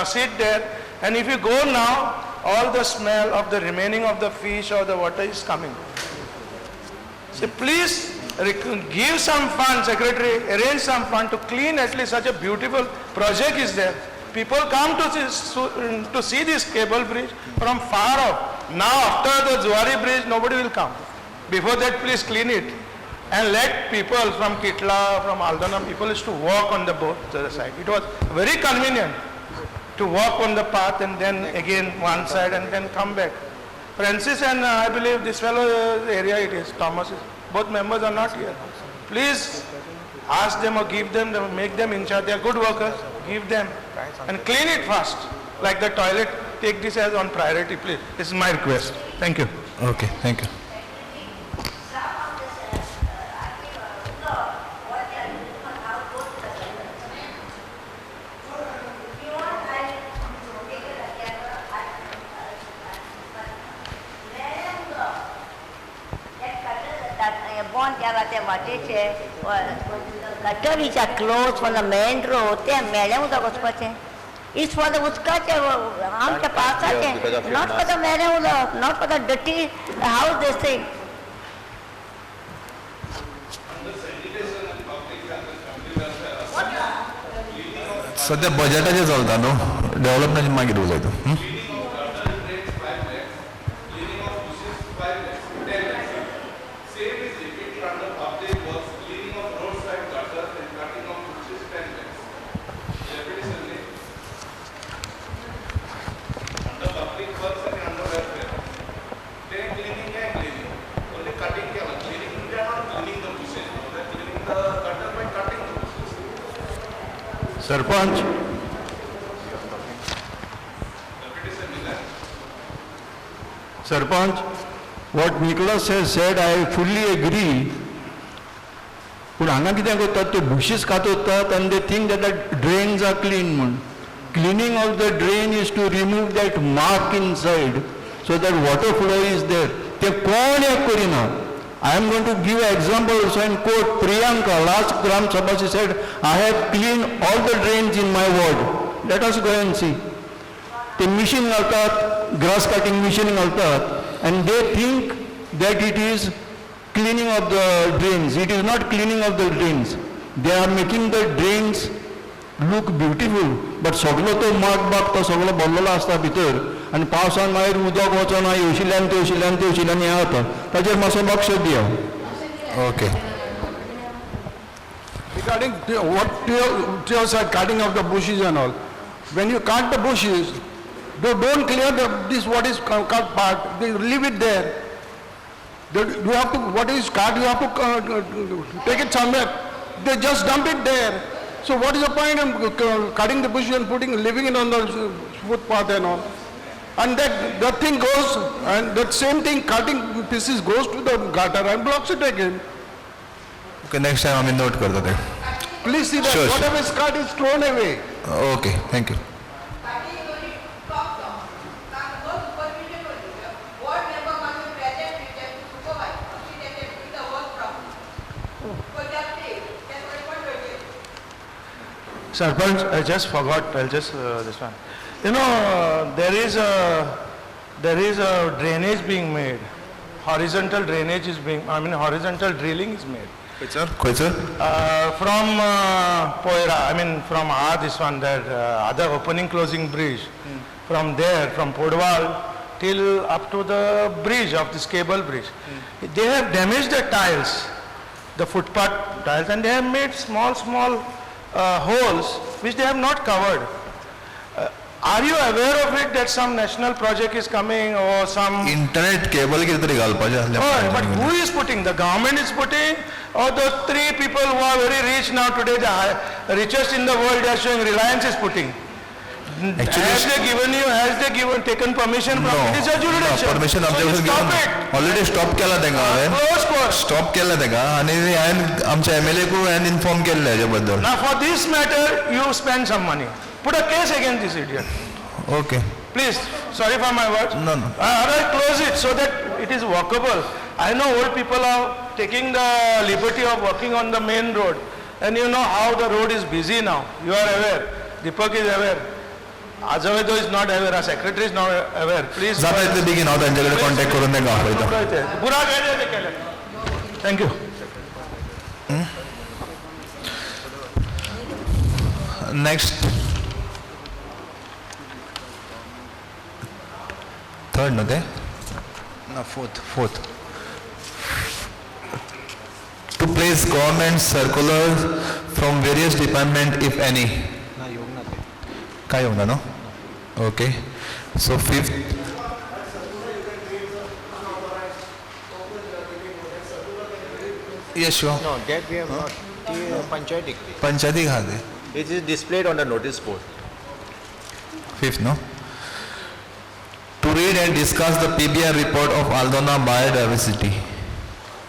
sit there. And if you go now, all the smell of the remaining of the fish or the water is coming. So please give some fund, secretary, arrange some fund to clean at least such a beautiful project is there. People come to see this cable bridge from far off. Now after the Zuari bridge, nobody will come. Before that, please clean it. And let people from Kitla, from Aldana, people is to walk on the both side. It was very convenient to walk on the path and then again one side and then come back. Francis and I believe this fellow area it is, Thomas, both members are not here. Please ask them or give them, make them in charge. They are good workers. Give them and clean it fast. Like the toilet, take this as on priority, please. This is my request. Thank you. Okay, thank you. Gutter which are closed from the main road, they are madam uda kospache. It's for the uskache, amcha pasache, not for the madam uda, not for the dirty house they say. सध्या बजेटाचे चलता न्हू development मागीर उलयता Sarpanch, Sarpanch, what Nicholas has said, I fully agree. But हांगा कितें करतात ते bushes काततात and they think that the drains are clean म्हण. Cleaning of the drain is to remove that mark inside so that water flow is there. ते कोण एक करिना. I am going to give an example also and quote Priyanka, last Gram Sabha, she said, I have cleaned all the drains in my ward. Let us go and see. The machine घालतात, grass cutting machine घालतात, and they think that it is cleaning of the drains. It is not cleaning of the drains. They are making the drains look beautiful, but सगळो तो माग तो सगळो भरलेलो आसता भितर आनी पावसान मागीर उदक वचना येवशिल्ल्यान तेवशिल्ल्यान तेवशिल्ल्यान हें जाता ताचेर मातसो लक्ष दिया. Okay. Regarding what Theo said, cutting of the bushes and all, when you cut the bushes, don't clear this what is cut part, they leave it there. You have to, what is cut, you have to take it somewhere. They just dump it there. So what is the point of cutting the bushes and leaving it on the footpath and all? And that thing goes, and that same thing, cutting pieces goes to the gutter and blocks it again. Okay, next time आम्ही note करतो ते. Please see that Sure, whatever is cut is thrown away. Okay, thank you. Sarpanch, I just forgot, I'll just, this one. You know, there is a drainage being made. Horizontal drainage is being, horizontal drilling is made. Quite sir? From Poira, from this one, that other opening closing bridge. From there, from Podwal till up to the bridge of this cable bridge. They have damaged the tiles, the footpath tiles, and they have made small holes which they have not covered. Are you aware of it that some national project is coming or some... Internet cable ki tari galpa Oh, but who is putting? The government is putting, or the three people who are very rich now today, the richest in the world, they are showing Reliance is putting. Actually, has they taken permission from no, it is a jurisdiction. Permission so stop it. Already stop केला तेंगा Close court. Stop केला तेंगा आणि आमच्या MLA को inform केले हेच्या बद्दल. Now for this matter, you spend some money. Put a case against this idiot. Okay. Please, sorry for my words. No. Alright, close it so that it is walkable. I know old people are taking the liberty of walking on the main road. And you know how the road is busy now. You are aware. Deepak is aware. Azavedo is not aware. Our secretary is not aware. Please. जाता इतले बेगीन हांव तांचे कडेन contact करून तेंका आपयता. बुरा Thank you. Next, third, no, they? No, fourth. To place government circulars from various departments, if any. Kai योग ना, no? Okay. So fifth. Yes, sure. No, that we have not. Panchayati. Panchayati कहाँ दे? It is displayed on the notice board. Fifth, no? To read and discuss the PBR report of Aldona biodiversity.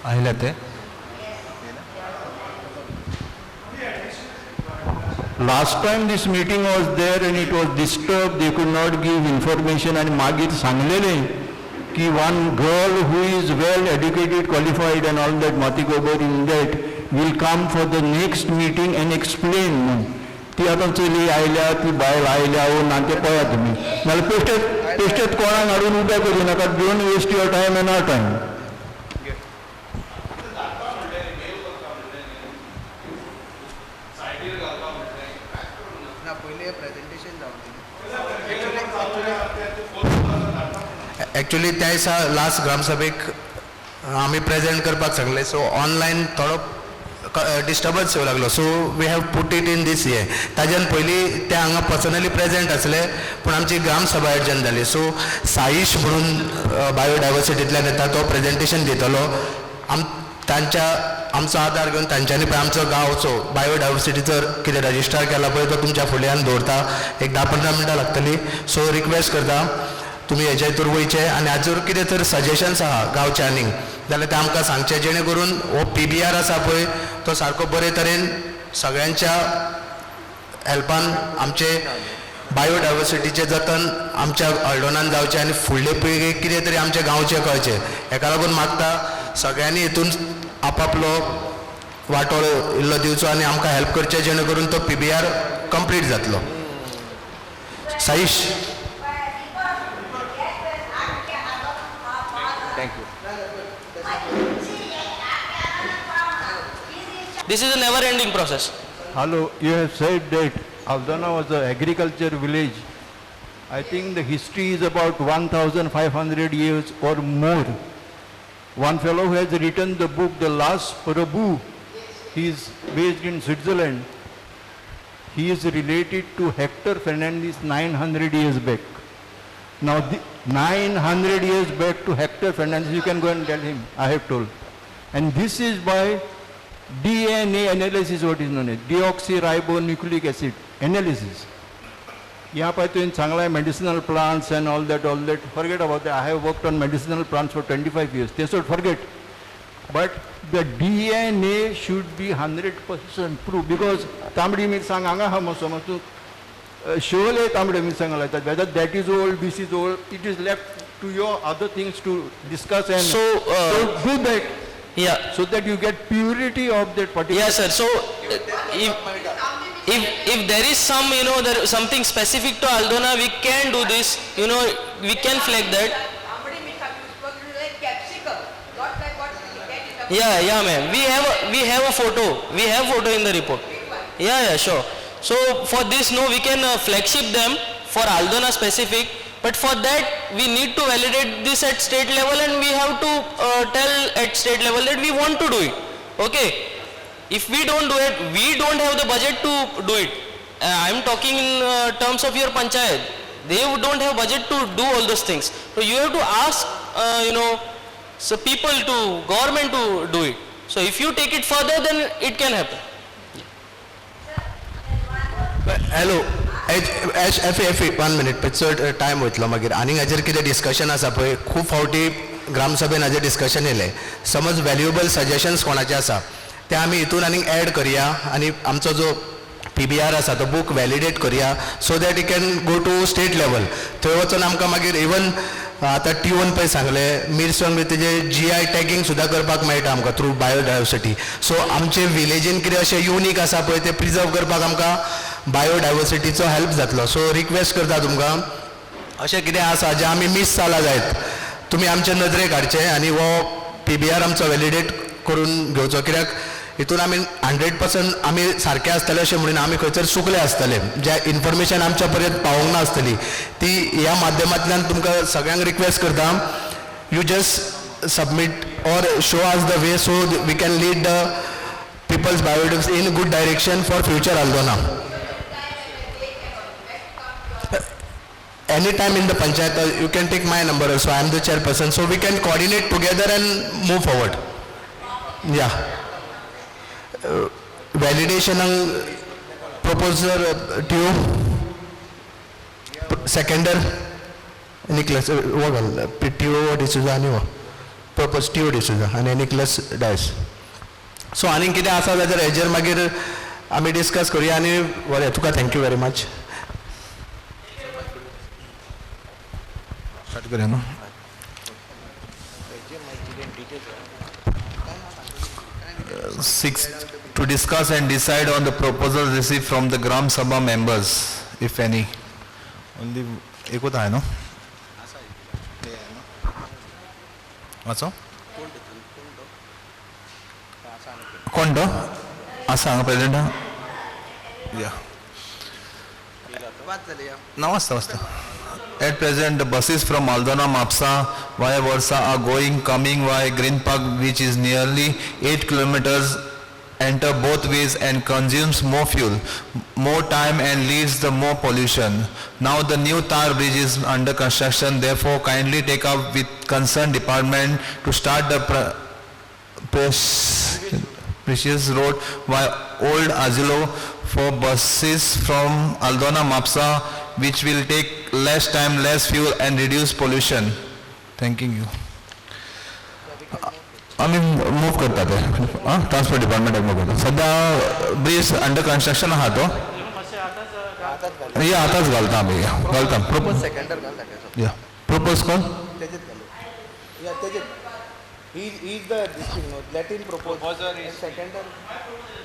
Ahilate. Last time this meeting was there and it was disturbed, they could not give information and मागीर सांगलेले की one girl who is well educated, qualified and all that, Mati Gobar in that, will come for the next meeting and explain. ती आता चली आयल्या, ती बायल आयल्या, नाते पळया तुम्ही. नाल्यार पेस्टेत कोणाक हाडून उबे करूं नाका, don't waste your time and our time. Actually त्या दिसा लास्ट ग्रामसभेक आमी प्रेजेंट करपाक सांगले, सो ऑनलायन थोडो डिस्टर्बन्स येवं लागलो, so we have put it in this year. ताज्यान पयलीं ते हांगा पर्सनली प्रेजेंट आसले, पूण आमची ग्रामसभा एडजन जाली. सो साईश म्हणून बायोडायवर्सिटींतल्यान येता, तो प्रेजेंटेशन दितलो. आमचो आधार घेवन तांच्यांनी पळय आमचो गांवचो बायोडायवर्सिटीचो कितें रजिस्टर केला पळय तो तुमच्या फुड्यान दवरता. एक 10-15 मिनटां लागतली. सो रिक्वेस्ट करता तुमी हेच्या हितूर वयचे आनी हाचेर कितें तर सजेशन्स आहा गांवच्यांनी जाल्यार ते आमकां सांगचे, जेणे करून हो PBR आसा पळय तो सारको बरे तरेन सगळ्यांच्या हेल्पान आमचे बायोडायवर्सिटीचें जतन आमच्या हळडोनान जावचें आनी फुडले पिळगेक कितें तरी आमच्या गांवचें कळचें. हेका लागून मागता सगळ्यांनी हितून आपापलो वांटो इल्लो दिवचो आनी आमकां हेल्प करचें, जेणे करून तो PBR कंप्लीट जातलो. Saish. Thank you. This is a never-ending process. Hello, you have said that Aldona was an agriculture village. I think the history is about 1,500 years or more. One fellow who has written the book, The Last Prabhu, he is based in Switzerland. He is related to Hector Fernandez 900 years back. Now, 900 years back to Hector Fernandez, you can go and tell him, I have told. And this is by DNA analysis, what is known as deoxyribonucleic acid analysis. यहाँ पर तो इन Sangla medicinal plants and all that, forget about that. I have worked on medicinal plants for 25 years. They should forget. But the DNA should be 100% proof, because तांबडी मिरसांग हांगा हा समज तूं शोले तांबडे मिरसांग लायतात, whether that is old, this is old, it is left to your other things to discuss and So, do that. Yeah. So that you get purity of that particular. Yes, sir. So, if there is some, there something specific to Aldona, we can do this. We can flag that. Yeah, ma'am. We have a photo. We have photo in the report. Yeah, sure. So for this, no, we can flagship them for Aldona specific. But for that, we need to validate this at state level, and we have to tell at state level that we want to do it. Okay? If we don't do it, we don't have the budget to do it. I'm talking in terms of your panchayat. They don't have budget to do all those things. So you have to ask, so people to, government to do it. So if you take it further, then it can happen. Hello F 1 minute चड time वयतलो मागीर. आनी हाजेर कितें discussion आसा पळय, खूब फावटी ग्रामसभेन हाजेर डिस्कशन येयलें. समज व्हॅल्युएबल सजेशन्स कोणाचे आसा ते आमी हितून आनीक एड करया आनी आमचो जो PBR आसा तो बूक वॅलिडेट करया, so that you can go to state level. थंय वचून आमकां मागीर इवन आतां T1 पळय सांगलें मिरसांग बी तेजे GI टॅगिंग सुद्दां करपाक मेळटा आमकां थ्रू बायोडायवर्सिटी. सो आमचे विलेजीन कितें अशें युनीक आसा पळय ते प्रिजर्व करपाक आमकां बायोडायवर्सिटीचो हेल्प जातलो. सो रिक्वेस्ट करता तुमकां अशें कितें आसा जें आमी मिस जालां जायत, तुमी आमचे नदरेक हाडचें आनी हो PBR आमचो वॅलिडेट करून घेवचो, कित्याक हितून आमी 100% आमी सारके आसतले अशें म्हणून आमी खंयसर चुकले आसतले, जे इन्फॉर्मेशन आमच्या पर्यंत पावोंक ना आसतली ती ह्या माध्यमांतल्यान तुमकां सगळ्यांक रिक्वेस्ट करता, you just submit or show us the way so we can lead the people's bioetics in good direction for future Aldona. Anytime in the panchayat you can take my number also, I am the chairperson, so we can coordinate together and move forward. Yeah. Validation proposer to seconder Nicholas PTO D'Souza propose TO D'Souza and Nicholas Dice. So आनी कितें आसा जाल्यार हेजेर मागीर आमी discuss करुया आनी बरें तुका थँक्यू वेरी मच. स्टार्ट करूया न्हू. Sixth, to discuss and decide on the proposals received from the Gram Sabha members, if any. Only एकूच आहे न्हू. वाचो कोण तो आसा हांगा प्रेजेंट या ना वाचता. At present, the buses from Aldona Mapsa via Varsa are going coming via Green Park, which is nearly 8 kilometers, enter both ways and consumes more fuel, more time and leads the more pollution. Now the new tar bridge is under construction, therefore kindly take up with concerned department to start the precious road via Old Azilo for buses from Aldona Mapsa, which will take less time, less fuel and reduce pollution. Thanking you. आम्ही move करता ते transport डिपार्टमेंटाक move करता. सध्या bridge under construction आहा तो या आताच घालता आमी घालता प्रोपोज सेकंडर घालता या प्रोपोज कोण तेजेत घालू या तेजेत ही इज द डिस्ट्रिक्ट नो लेट इन प्रोपोजर इज सेकंडर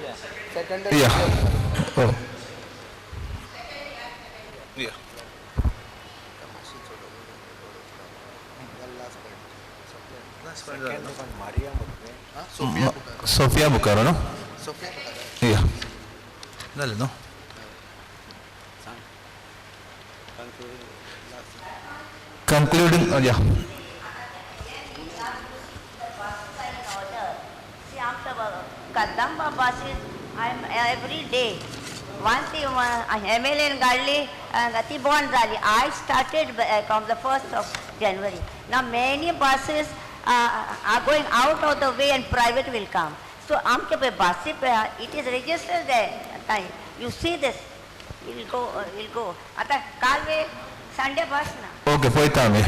या सेकंडर या हो या Sofia Bucaro, no? Sofia Bucaro. Yeah. Dale, no? Concluding, yeah. See, after Kadamba buses, I'm every day. Once the MLA in Gadli, Gati bond rally, I started from the 1st of January. Now many buses are going out of the way and private will come. So amke pe bus pe it is registered there. You see this, will go. Ata kalve Sunday bus na. Okay, poita me.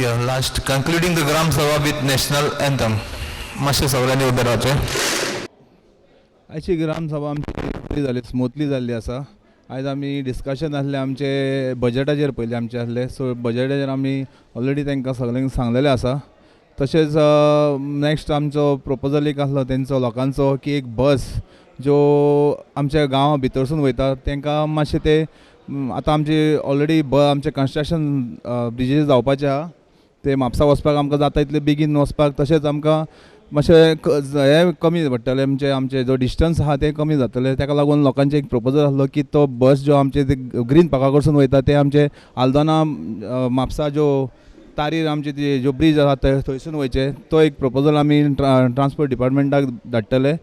Yeah, last concluding the Gram Sabha with national anthem. मातशें सगळ्यांनी ube रावचे. आयची ग्राम सभा आमची जाली smoothly जाल्ली आसा. आयज आमी डिस्कशन आसलें आमचे बजेटाचेर पयलीं आमचे आसले. सो बजेटाचेर आमी ऑलरेडी तांकां सगळ्यांक सांगलेलें आसा. तशेंच नेक्स्ट आमचो प्रोपोजल एक आसलो तेंचो लोकांचो की एक बस ज्यो आमच्या गांवा भितरसून वयता तांकां मातशें ते आतां आमची ऑलरेडी आमचें कन्स्ट्रक्शन ब्रिजीस जावपाचें आहा. ते म्हापसा वचपाक आमकां जाता इतले बेगीन वचपाक. तशेंच आमकां मातशें हें कमी पडटलें आमचे जो डिस्टन्स आहा तें कमी जातलें. ताका लागून लोकांचें एक प्रोपोजल आसलो की तो बस जो आमचे ग्रीन पार्का कडसून वयता ते आमचे आल्दोना म्हापसा जो तारीर आमचे ती जो ब्रीज आसा थंयसून वयचे. तो एक प्रोपोजल आमी ट्रान्सपोर्ट डिपार्टमेंटाक धाडटले.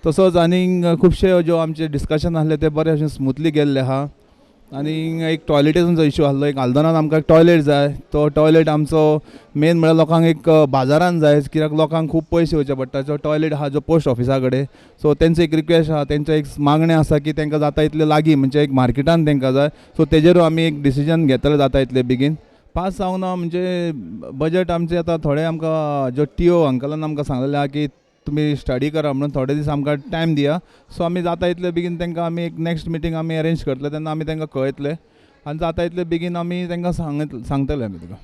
तसोच आनीक खुबशे जो आमचे डिस्कशन आसले ते बरे भशेन स्मुथली गेल्ले आहा. आनी एक टॉयलेटीचो इशू आसलो. एक आल्दोनान आमकां एक टॉयलेट जाय. तो टॉयलेट आमचो मेन म्हळ्यार लोकांक एक बाजारान जाय कित्याक लोकांक खूब पयशे वयचे पडटा. जो टॉयलेट आहा जो पोस्ट ऑफिसा कडेन. सो तेंचो एक रिक्वेस्ट आहा, तेंचो एक मागणें आसा की तांकां जाता इतले लागीं म्हणजे एक मार्केटान तांकां जाय. सो तेजेरूय आमी एक डिसिजन घेतले जाता इतले बेगीन. पास जावंक ना म्हणजे बजेट आमचे आतां थोडे आमकां जो TO अंकलान आमकां सांगलेलें आहा की तुमी स्टडी करा म्हणून थोडे दीस आमकां टायम दिया. सो आमी जाता इतले बेगीन तांकां आमी एक नेक्स्ट मिटींग आमी अरेंज करतले तेन्ना आमी तांकां कळयतले आनी जाता इतले बेगीन आमी तांकां सांगतले आमी तुका.